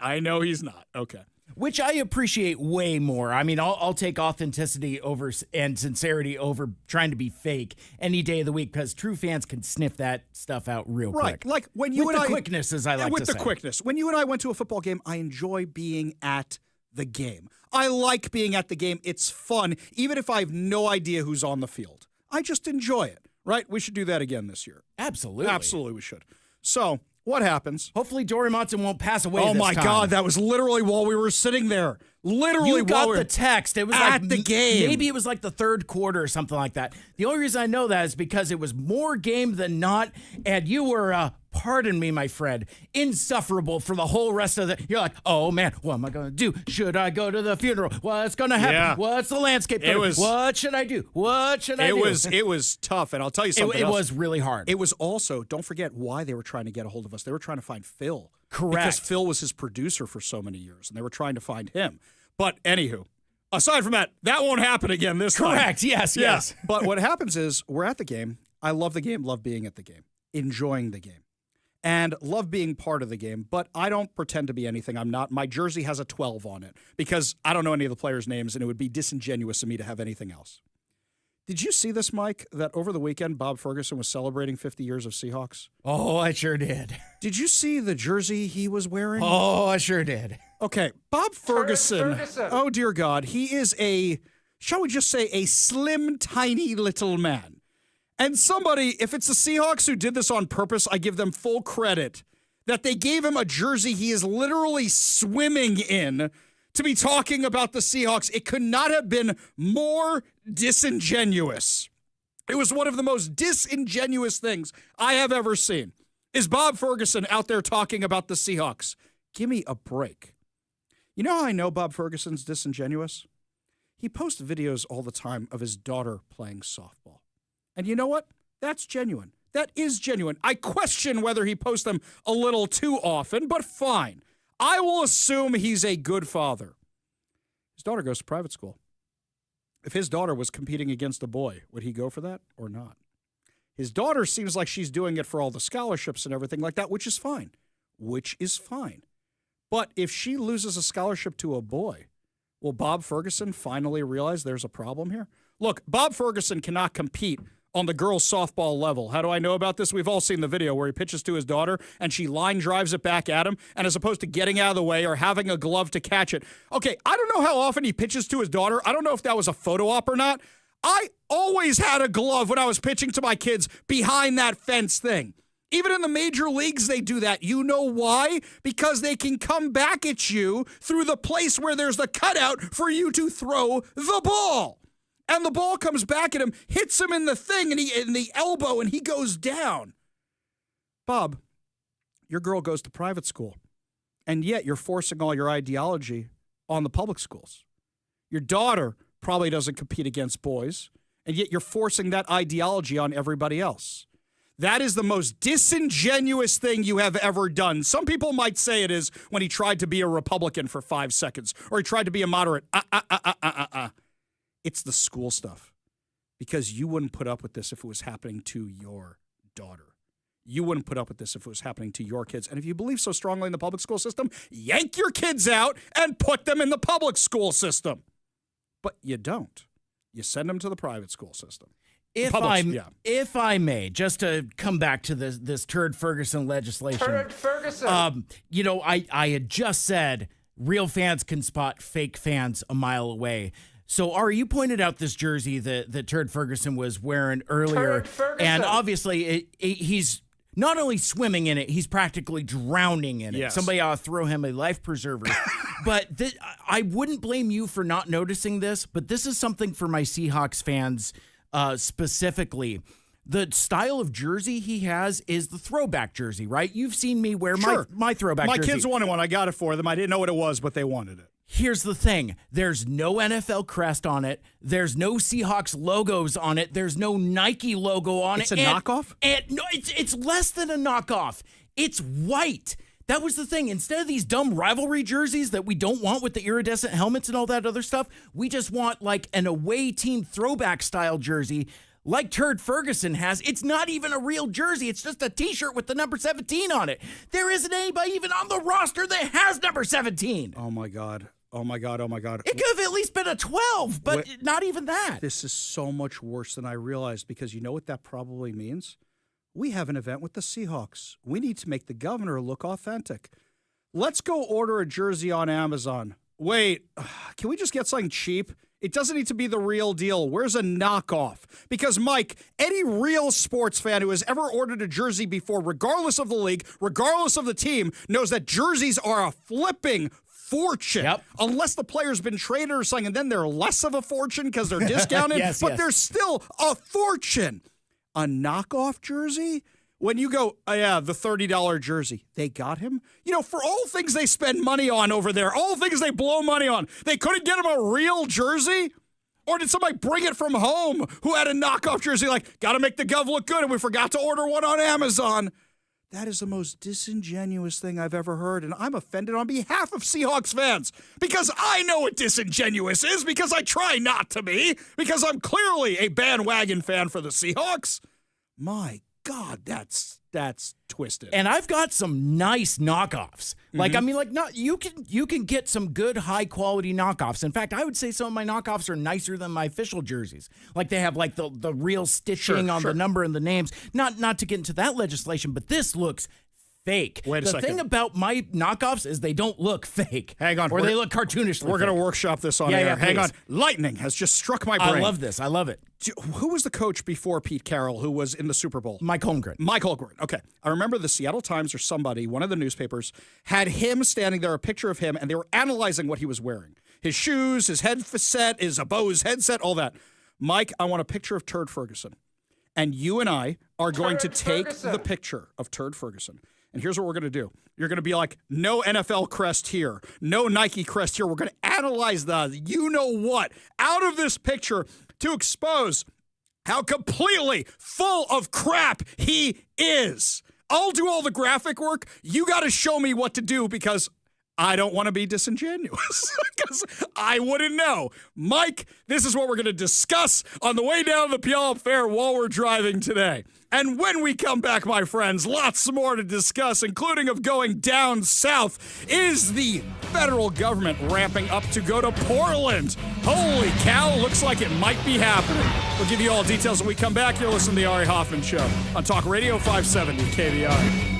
Okay. which I appreciate way more. I mean, I'll take authenticity over and sincerity over trying to be fake any day of the week because true fans can sniff that stuff out real quick. Right, like when you with and the I, quickness, as I like with to the say. quickness. When you and I went to a football game, I enjoy being at the game. I like being at the game. It's fun, even if I have no idea who's on the field. I just enjoy it. Right? We should do that again this year. Absolutely. Absolutely, we should. So, what happens? Hopefully Dory Monson won't pass away Oh this my time. God, that was literally while we were sitting there. Literally You got while we the were text. It was at like the game. Maybe it was like the third quarter or something like that. The only reason I know that is because it was more game than not, and you were, pardon me, my friend, insufferable for the whole rest of the. You're like, oh man, what am I going to do? Should I go to the funeral? What's going to happen? Yeah. What's the landscape? What should I do? What should I do? It was tough, and I'll tell you something It else. was really hard. It was also, don't forget why they were trying to get a hold of us. They were trying to find Phil. Correct. Because Phil was his producer for so many years, and they were trying to find him. But anywho, aside from that, that won't happen again this time. Correct. Yes. Yeah. Yes. But what happens is we're at the game. I love the game, love being at the game, enjoying the game, and love being part of the game. But I don't pretend to be anything I'm not. My jersey has a 12 on it because I don't know any of the players' names, and it would be disingenuous of me to have anything else. Did you see this, Mike, that over the weekend Bob Ferguson was celebrating 50 years of Seahawks? Oh, I sure did. Did you see the jersey he was wearing? Oh, I sure did. Okay, Bob Ferguson, oh dear God, he is shall we just say, a slim, tiny little man. And somebody, if it's the Seahawks who did this on purpose, I give them full credit that they gave him a jersey he is literally swimming in to be talking about the Seahawks. It could not have been more disingenuous. It was one of the most disingenuous things I have ever seen. Is Bob Ferguson out there talking about the Seahawks? Give me a break. You know how I know Bob Ferguson's disingenuous? He posts videos all the time of his daughter playing softball. And you know what? That's genuine. That is genuine. I question whether he posts them a little too often, but fine. I will assume he's a good father. His daughter goes to private school. If his daughter was competing against a boy, would he go for that or not? His daughter seems like she's doing it for all the scholarships and everything like that, which is fine. But if she loses a scholarship to a boy, will Bob Ferguson finally realize there's a problem here? Look, Bob Ferguson cannot compete on the girls' softball level. How do I know about this? We've all seen the video where he pitches to his daughter and she line drives it back at him, and as opposed to getting out of the way or having a glove to catch it. Okay, I don't know how often he pitches to his daughter. I don't know if that was a photo op or not. I always had a glove when I was pitching to my kids behind that fence thing. Even in the major leagues, they do that. You know why? Because they can come back at you through the place where there's the cutout for you to throw the ball. And the ball comes back at him, hits him in the thing, and in the elbow, and he goes down. Bob, your girl goes to private school, and yet you're forcing all your ideology on the public schools. Your daughter probably doesn't compete against boys, and yet you're forcing that ideology on everybody else. That is the most disingenuous thing you have ever done. Some people might say it is when he tried to be a Republican for 5 seconds, or he tried to be a moderate. It's the school stuff. Because you wouldn't put up with this if it was happening to your daughter. You wouldn't put up with this if it was happening to your kids. And if you believe so strongly in the public school system, yank your kids out and put them in the public school system. But you don't. You send them to the private school system. If I may, just to come back to this Turd Ferguson legislation. Turd Ferguson. I had just said real fans can spot fake fans a mile away. So, Ari, you pointed out this jersey that Turd Ferguson was wearing earlier. And obviously, he's not only swimming in it, he's practically drowning in it. Yes. Somebody ought to throw him a life preserver. But I wouldn't blame you for not noticing this, but this is something for my Seahawks fans specifically. The style of jersey he has is the throwback jersey, right? You've seen me wear my throwback jersey. My kids wanted one. I got it for them. I didn't know what it was, but they wanted it. Here's the thing. There's no NFL crest on it. There's no Seahawks logos on it. There's no Nike logo on It's it. a knockoff? No, it's less than a knockoff. It's white. That was the thing. Instead of these dumb rivalry jerseys that we don't want with the iridescent helmets and all that other stuff, we just want like an away team throwback style jersey like Turd Ferguson has. It's not even a real jersey. It's just a T-shirt with the number 17 on it. There isn't anybody even on the roster that has number 17. Oh, my God. Oh, my God. Oh, my God. It could have at least been a 12, but not even that. This is so much worse than I realized, because you know what that probably means? We have an event with the Seahawks. We need to make the governor look authentic. Let's go order a jersey on Amazon. Wait, can we just get something cheap? It doesn't need to be the real deal. Where's a knockoff? Because, Mike, any real sports fan who has ever ordered a jersey before, regardless of the league, regardless of the team, knows that jerseys are a flipping fortune. Yep. Unless the player's been traded or something, and then they're less of a fortune because they're discounted, but they're still a fortune. A knockoff jersey? When you go, oh, yeah, the $30 jersey, they got him? You know, for all things they spend money on over there, all things they blow money on, they couldn't get him a real jersey? Or did somebody bring it from home who had a knockoff jersey, like, got to make the Gov look good, and we forgot to order one on Amazon? That is the most disingenuous thing I've ever heard, and I'm offended on behalf of Seahawks fans, because I know what disingenuous is, because I try not to be, because I'm clearly a bandwagon fan for the Seahawks. My God, that's twisted. And I've got some nice knockoffs. Like, I mean, like, not you can get some good high quality knockoffs. In fact, I would say some of my knockoffs are nicer than my official jerseys. Like, they have like the real stitching on the number and the names. Not to get into that legislation, but this looks fake. Wait a second. The thing about my knockoffs is they don't look fake. Hang on. Or they look cartoonish. We're going to workshop this on air. Yeah, Hang on. please. Lightning has just struck my brain. I love this. I love it. Who was the coach before Pete Carroll who was in the Super Bowl? Mike Holmgren. Mike Holmgren. Okay. I remember the Seattle Times or somebody, one of the newspapers, had him standing there, a picture of him, and they were analyzing what he was wearing. His shoes, his headset, his Bose headset, all that. Mike, I want a picture of Turd Ferguson. And you and I are going to take the picture of Turd Ferguson. And here's what we're going to do. You're going to be like, no NFL crest here, no Nike crest here. We're going to analyze the you-know-what out of this picture to expose how completely full of crap he is. I'll do all the graphic work. You got to show me what to do, because I don't want to be disingenuous, because I wouldn't know. Mike, this is what we're going to discuss on the way down to the Puyallup Fair while we're driving today. And when we come back, my friends, lots more to discuss, including of going down south. Is the federal government ramping up to go to Portland? Holy cow, looks like it might be happening. We'll give you all details when we come back. You're listening to the Ari Hoffman Show on Talk Radio 570 KBR.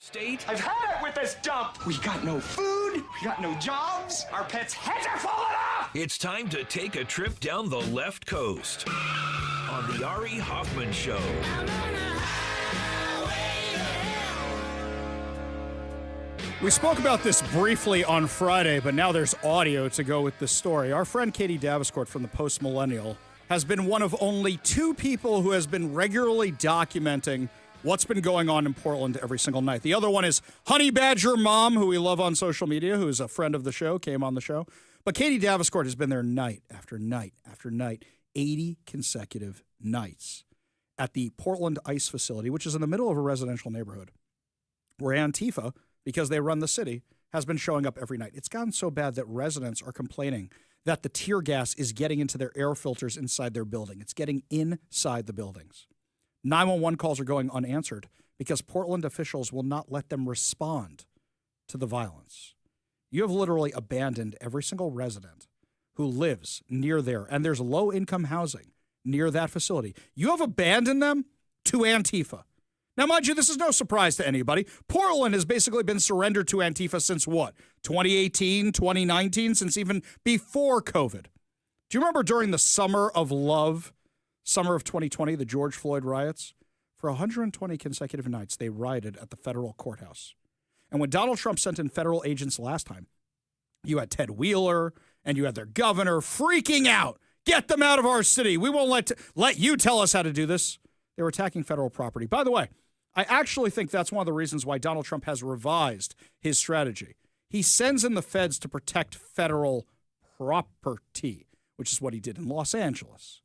State. I've had it with this dump. We got no food. We got no jobs. Our pets' heads are falling off. It's time to take a trip down the left coast on the Ari Hoffman Show. We spoke about this briefly on Friday, but now there's audio to go with this story. Our friend Katie Daviscourt from the Post Millennial has been one of only two people who has been regularly documenting what's been going on in Portland every single night. The other one is Honey Badger Mom, who we love on social media, who is a friend of the show, came on the show. But Katie Daviscourt has been there night after night after night, 80 consecutive nights at the Portland ICE facility, which is in the middle of a residential neighborhood, where Antifa, because they run the city, has been showing up every night. It's gotten so bad that residents are complaining that the tear gas is getting into their air filters inside their building. It's getting inside the buildings. 911 calls are going unanswered because Portland officials will not let them respond to the violence. You have literally abandoned every single resident who lives near there, and there's low-income housing near that facility. You have abandoned them to Antifa. Now, mind you, this is no surprise to anybody. Portland has basically been surrendered to Antifa since what? 2018, 2019, since even before COVID. Do you remember during the Summer of Love, summer of 2020, the George Floyd riots? For 120 consecutive nights, they rioted at the federal courthouse. And when Donald Trump sent in federal agents last time, you had Ted Wheeler and you had their governor freaking out. Get them out of our city. We won't let you tell us how to do this. They were attacking federal property. By the way, I actually think that's one of the reasons why Donald Trump has revised his strategy. He sends in the feds to protect federal property, which is what he did in Los Angeles.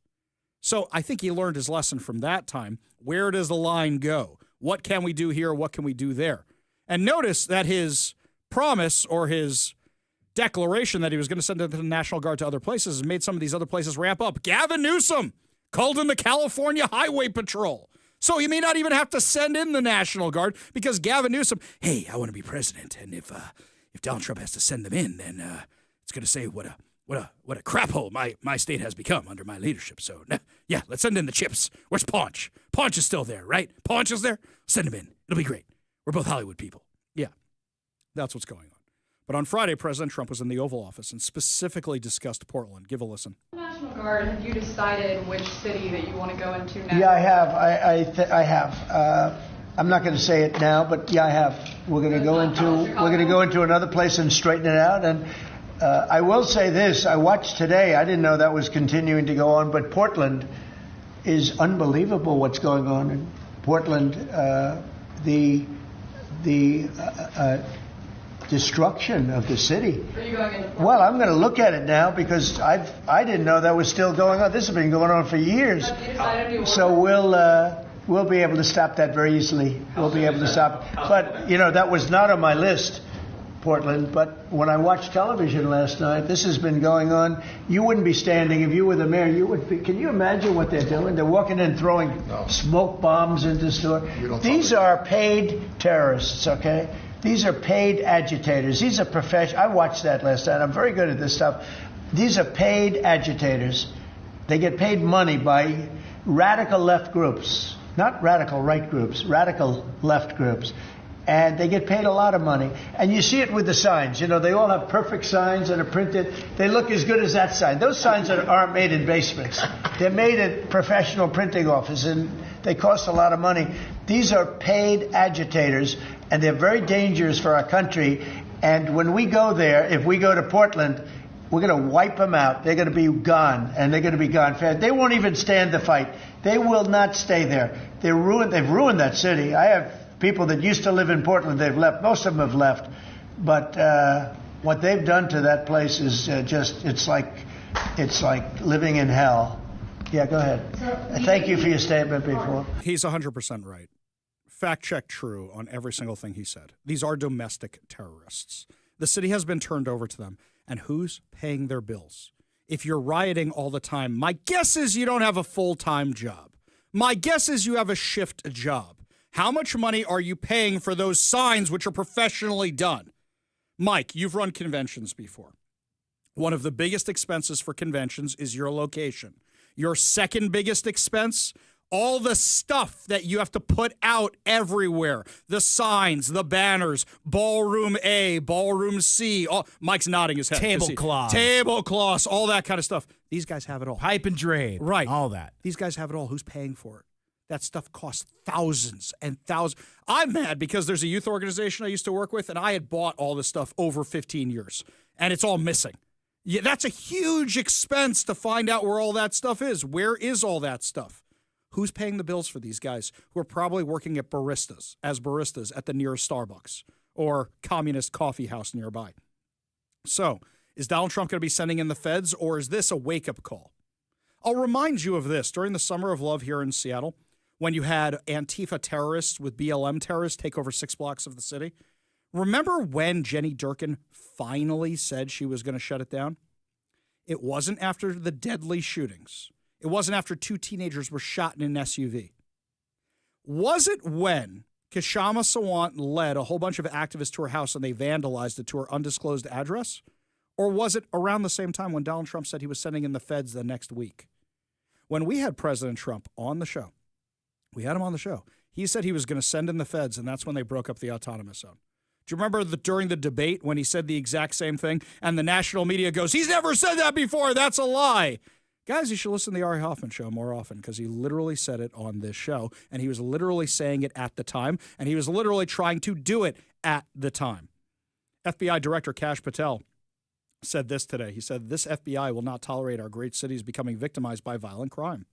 So I think he learned his lesson from that time. Where does the line go? What can we do here? What can we do there? And notice that his promise or his declaration that he was going to send the National Guard to other places has made some of these other places ramp up. Gavin Newsom called in the California Highway Patrol. So he may not even have to send in the National Guard because Gavin Newsom, hey, I want to be president. And if Donald Trump has to send them in, then it's going to say what a crap hole my state has become under my leadership. So, yeah, let's send in the chips. Where's Paunch? Paunch is still there, right? Paunch is there? Send him in. It'll be great. We're both Hollywood people. Yeah, that's what's going on. But on Friday, President Trump was in the Oval Office and specifically discussed Portland. Give a listen. National Guard, have you decided which city that you want to go into next? Yeah, I have. I have. I'm not going to say it now, but yeah, I have. We're going to go into another place and straighten it out. And I will say this: I watched today. I didn't know that was continuing to go on, but Portland is unbelievable. What's going on in Portland? The destruction of the city. Are you going into Portland? Well, I'm going to look at it now because I didn't know that was still going on. This has been going on for years. So we'll be able to stop that very easily. We'll be able to stop it. But that was not on my list, Portland. But when I watched television last night, this has been going on. You wouldn't be standing if you were the mayor. You would be. Can you imagine what they're doing? They're walking in throwing smoke bombs into stores. These are paid terrorists. Okay. These are paid agitators. These are professional. I watched that last night. I'm very good at this stuff. These are paid agitators. They get paid money by radical left groups, not radical right groups, radical left groups. And they get paid a lot of money. And you see it with the signs. They all have perfect signs that are printed. They look as good as that sign. Those signs aren't made in basements. They're made at professional printing offices, and they cost a lot of money. These are paid agitators, and they're very dangerous for our country. And when we go there, if we go to Portland, we're going to wipe them out. They're going to be gone, and they're going to be gone fast. They won't even stand the fight. They will not stay there. They've ruined that city. I have people that used to live in Portland. They've left. Most of them have left. But what they've done to that place is it's like living in hell. Yeah, go ahead. Thank you for your statement before. He's 100% right. Fact check true on every single thing he said. These are domestic terrorists. The city has been turned over to them. And who's paying their bills? If you're rioting all the time, my guess is you don't have a full-time job. My guess is you have a shift job. How much money are you paying for those signs which are professionally done? Mike, you've run conventions before. One of the biggest expenses for conventions is your location. Your second biggest expense All the stuff that you have to put out everywhere. The signs, the banners, ballroom A, ballroom C. Mike's nodding his head. Tablecloths, all that kind of stuff. These guys have it all. Pipe and drape. Right. All that. These guys have it all. Who's paying for it? That stuff costs thousands and thousands. I'm mad because there's a youth organization I used to work with, and I had bought all this stuff over 15 years, and it's all missing. Yeah, that's a huge expense to find out where all that stuff is. Where is all that stuff? Who's paying the bills for these guys who are probably working at baristas at the nearest Starbucks or communist coffee house nearby? So, is Donald Trump going to be sending in the feds, or is this a wake-up call? I'll remind you of this. During the Summer of Love here in Seattle, when you had Antifa terrorists with BLM terrorists take over 6 blocks of the city, remember when Jenny Durkin finally said she was going to shut it down? It wasn't after the deadly shootings. It wasn't after 2 teenagers were shot in an SUV. Was it when Kshama Sawant led a whole bunch of activists to her house and they vandalized it to her undisclosed address? Or was it around the same time when Donald Trump said he was sending in the feds the next week? When we had President Trump on the show, he said he was going to send in the feds, and that's when they broke up the autonomous zone. Do you remember during the debate when he said the exact same thing, and the national media goes, he's never said that before, that's a lie? Guys, you should listen to the Ari Hoffman Show more often because he literally said it on this show, and he was literally saying it at the time, and he was literally trying to do it at the time. FBI Director Kash Patel said this today. He said, this FBI will not tolerate our great cities becoming victimized by violent crime.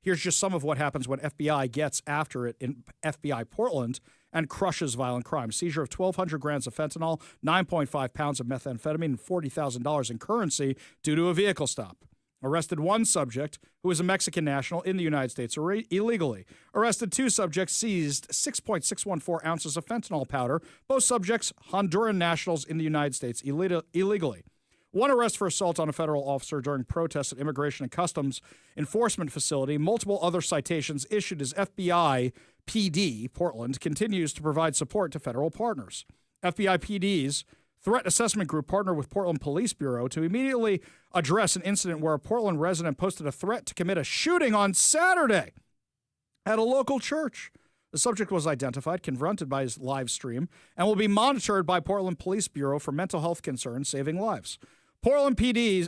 Here's just some of what happens when FBI gets after it in FBI Portland and crushes violent crime. Seizure of 1,200 grams of fentanyl, 9.5 pounds of methamphetamine, and $40,000 in currency due to a vehicle stop. Arrested 1 subject who is a Mexican national in the United States illegally. Arrested 2 subjects, seized 6.614 ounces of fentanyl powder. Both subjects, Honduran nationals in the United States illegally. 1 arrest for assault on a federal officer during protests at Immigration and Customs Enforcement Facility. Multiple other citations issued as FBI PD Portland continues to provide support to federal partners. FBI PD's Threat Assessment Group partnered with Portland Police Bureau to immediately address an incident where a Portland resident posted a threat to commit a shooting on Saturday at a local church. The subject was identified, confronted by his live stream, and will be monitored by Portland Police Bureau for mental health concerns, saving lives. FBI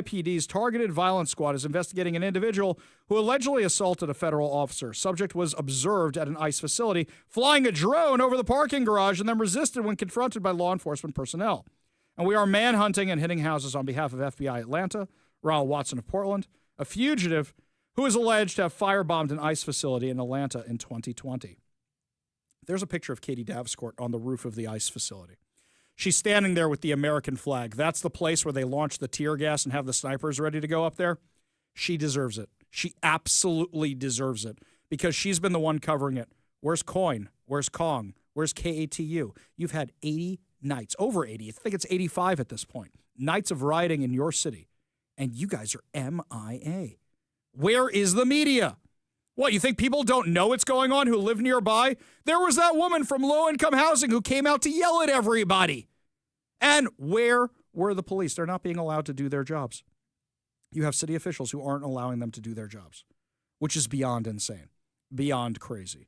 PD's Targeted Violence Squad is investigating an individual who allegedly assaulted a federal officer. Subject was observed at an ICE facility, flying a drone over the parking garage and then resisted when confronted by law enforcement personnel. And we are manhunting and hitting houses on behalf of FBI Atlanta, Raul Watson of Portland, a fugitive who is alleged to have firebombed an ICE facility in Atlanta in 2020. There's a picture of Katie Davenport on the roof of the ICE facility. She's standing there with the American flag. That's the place where they launch the tear gas and have the snipers ready to go up there. She deserves it. She absolutely deserves it because she's been the one covering it. Where's Coin? Where's Kong? Where's KATU? You've had 80 nights, over 80. I think it's 85 at this point, nights of rioting in your city, and you guys are MIA. Where is the media? What, you think people don't know what's going on who live nearby? There was that woman from low-income housing who came out to yell at everybody. And where were the police? They're not being allowed to do their jobs. You have city officials who aren't allowing them to do their jobs, which is beyond insane, beyond crazy.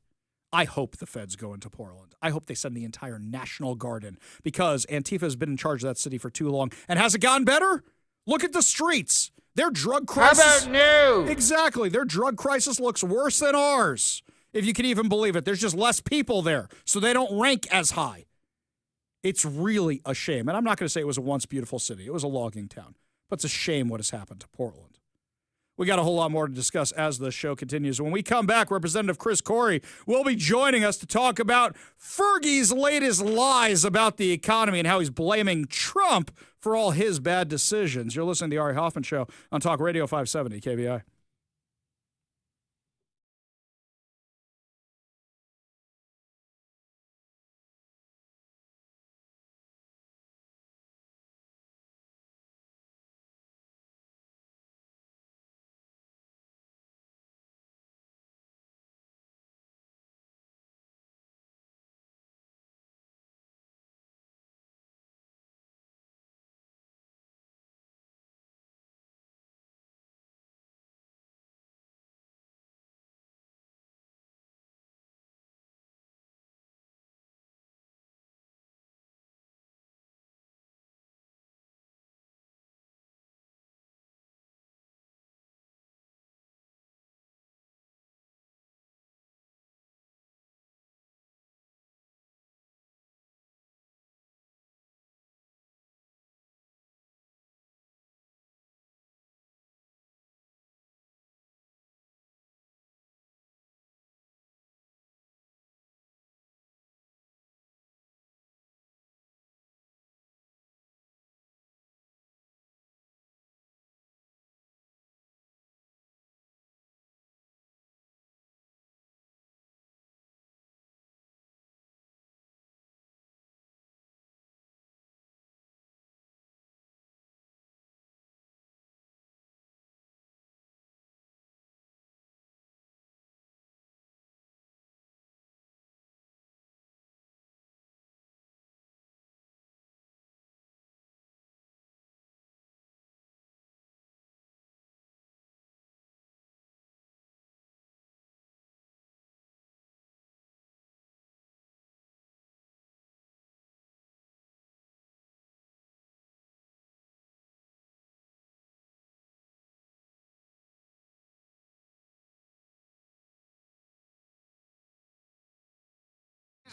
I hope the feds go into Portland. I hope they send the entire National Guard in because Antifa has been in charge of that city for too long. And has it gotten better? Look at the streets. Their drug crisis. How about new? Exactly. Their drug crisis looks worse than ours, if you can even believe it. There's just less people there, so they don't rank as high. It's really a shame. And I'm not going to say it was a once beautiful city. It was a logging town. But it's a shame what has happened to Portland. We got a whole lot more to discuss as the show continues. When we come back, Representative Chris Corey will be joining us to talk about Fergie's latest lies about the economy and how he's blaming Trump for all his bad decisions. You're listening to the Ari Hoffman Show on Talk Radio 570 KBI.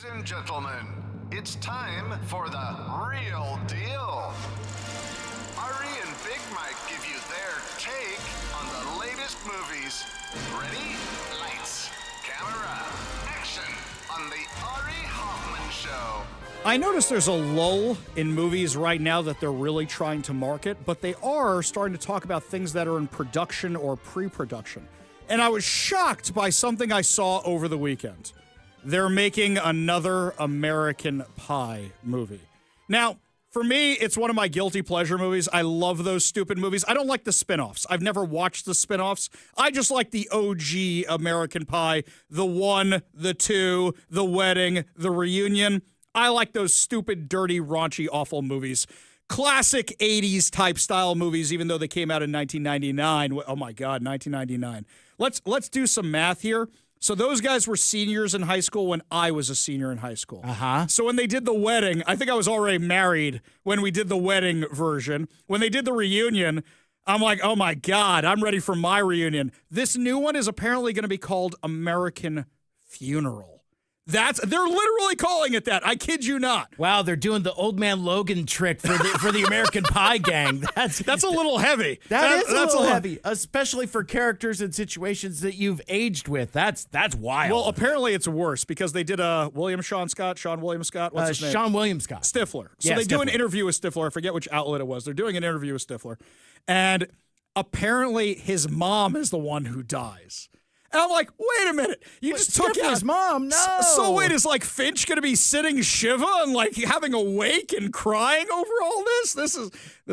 Ladies and gentlemen, it's time for the real deal. Ari and Big Mike give you their take on the latest movies. Ready? Lights, camera, action on the Ari Hoffman Show. I notice there's a lull in movies right now that they're really trying to market, but they are starting to talk about things that are in production or pre-production. And I was shocked by something I saw over the weekend. They're making another American Pie movie. Now, for me, it's one of my guilty pleasure movies. I love those stupid movies. I don't like the spinoffs. I've never watched the spinoffs. I just like the OG American Pie, the 1, the 2, the wedding, the reunion. I like those stupid, dirty, raunchy, awful movies. Classic 80s type style movies, even though they came out in 1999. Oh my God, 1999. Let's do some math here. So those guys were seniors in high school when I was a senior in high school. Uh-huh. So when they did the wedding, I think I was already married when we did the wedding version. When they did the reunion, I'm like, oh my God, I'm ready for my reunion. This new one is apparently going to be called American Funeral. They're literally calling it that. I kid you not. Wow, they're doing the old man Logan trick for the American Pie gang. That's a little heavy. That's a little heavy, especially for characters and situations that you've aged with. That's wild. Well, apparently it's worse because they did Sean William Scott. What's his name? Sean William Scott. Stifler. So yeah, they do Stifler. an interview with Stifler. I forget which outlet it was. They're doing an interview with Stifler, and apparently his mom is the one who dies. And I'm like, wait a minute. You just took out his mom. No. So wait, is like Finch going to be sitting Shiva and like having a wake and crying over all this? This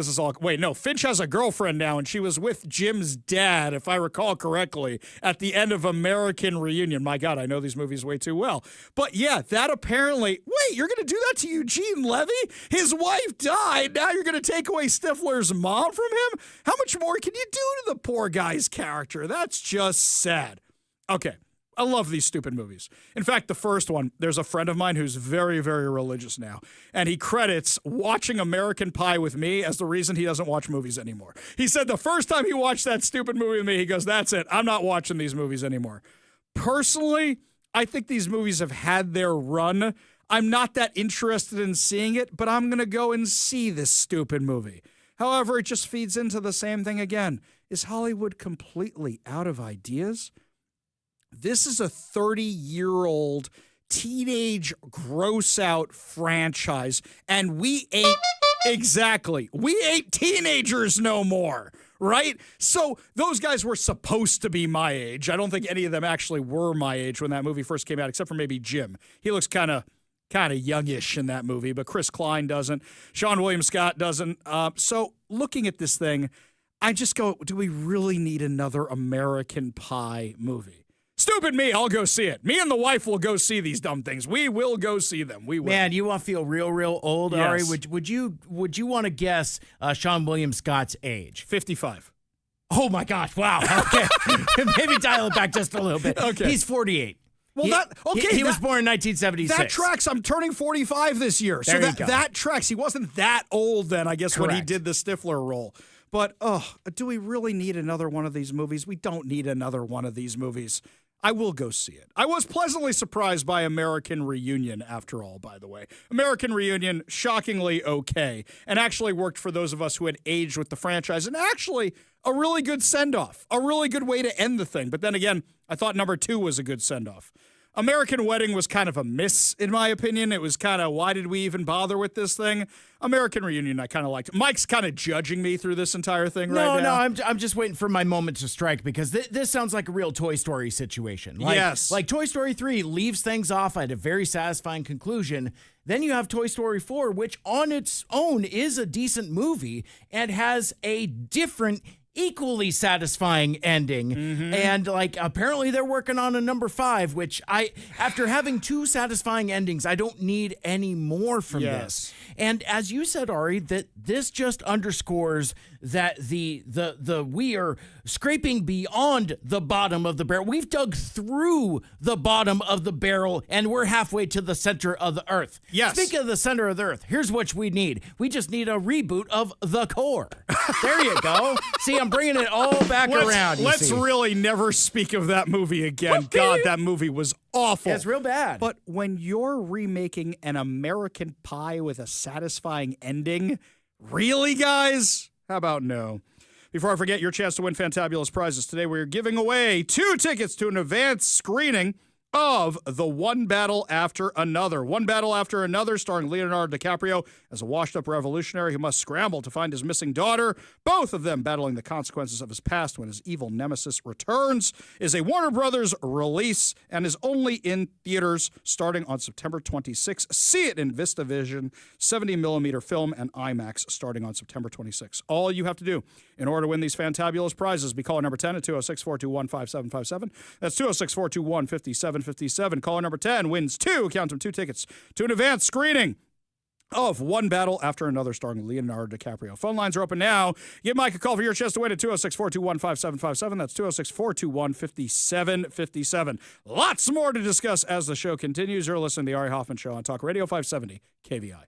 is all. Wait, no. Finch has a girlfriend now, and she was with Jim's dad, if I recall correctly, at the end of American Reunion. My God, I know these movies way too well. But yeah, that apparently. Wait, you're going to do that to Eugene Levy? His wife died. Now you're going to take away Stifler's mom from him? How much more can you do to the poor guy's character? That's just sad. Okay, I love these stupid movies. In fact, the first one, there's a friend of mine who's very, very religious now, and he credits watching American Pie with me as the reason he doesn't watch movies anymore. He said the first time he watched that stupid movie with me, he goes, that's it, I'm not watching these movies anymore. Personally, I think these movies have had their run. I'm not that interested in seeing it, but I'm going to go and see this stupid movie. However, it just feeds into the same thing again. Is Hollywood completely out of ideas? This is a 30-year-old teenage gross-out franchise, and we ain't teenagers no more, right? So those guys were supposed to be my age. I don't think any of them actually were my age when that movie first came out, except for maybe Jim. He looks kind of youngish in that movie, but Chris Klein doesn't. Sean William Scott doesn't. So looking at this thing, I just go, do we really need another American Pie movie? Stupid me, I'll go see it. Me and the wife will go see these dumb things. We will go see them. We will. Man, you want to feel real old, Yes. Ari? Would you want to guess Sean William Scott's age? 55. Oh my gosh! Wow. Okay, maybe dial it back just a little bit. Okay, he's 48. Well, he was born in 1976. That tracks. I'm turning 45 this year, so that tracks. He wasn't that old then, I guess, when he did the Stifler role. But do we really need another one of these movies? We don't need another one of these movies. I will go see it. I was pleasantly surprised by American Reunion, after all, by the way. American Reunion, shockingly okay, and actually worked for those of us who had aged with the franchise, and actually a really good send-off, a really good way to end the thing. But then again, I thought number 2 was a good send-off. American Wedding was kind of a miss, in my opinion. It was kind of, why did we even bother with this thing? American Reunion, I kind of liked it. Mike's kind of judging me through this entire thing right now. No, I'm just waiting for my moment to strike because this sounds like a real Toy Story situation. Yes. Like Toy Story 3 leaves things off at a very satisfying conclusion. Then you have Toy Story 4, which on its own is a decent movie and has a different equally satisfying ending. Mm-hmm. And apparently they're working on a number 5, which after having 2 satisfying endings, I don't need any more from this. And as you said, Ari, that this just underscores that the we are scraping beyond the bottom of the barrel. We've dug through the bottom of the barrel and we're halfway to the center of the earth. Yes. Speaking of the center of the earth, here's what we need. We just need a reboot of The Core. There you go. See, I'm I'm bringing it all back around. Let's really never speak of that movie again. God, that movie was awful. It's real bad. But when you're remaking an American Pie with a satisfying ending, really, guys? How about no? Before I forget, your chance to win fantabulous prizes. Today we're giving away 2 tickets to an advanced screening of The One Battle After Another. One Battle After Another, starring Leonardo DiCaprio as a washed-up revolutionary who must scramble to find his missing daughter, both of them battling the consequences of his past when his evil nemesis returns, is a Warner Brothers release and is only in theaters starting on September 26. See it in VistaVision, 70mm film, and IMAX starting on September 26. All you have to do in order to win these fantabulous prizes, be caller number 10 at 206-421-5757. That's 206-421-5757. Caller number 10 wins 2 tickets to an advanced screening of One Battle After Another starring Leonardo DiCaprio. Phone lines are open now. Give Mike a call for your chance to win at 206-421-5757. That's 206-421-5757. Lots more to discuss as the show continues. You're listening to the Ari Hoffman Show on Talk Radio 570 KVI.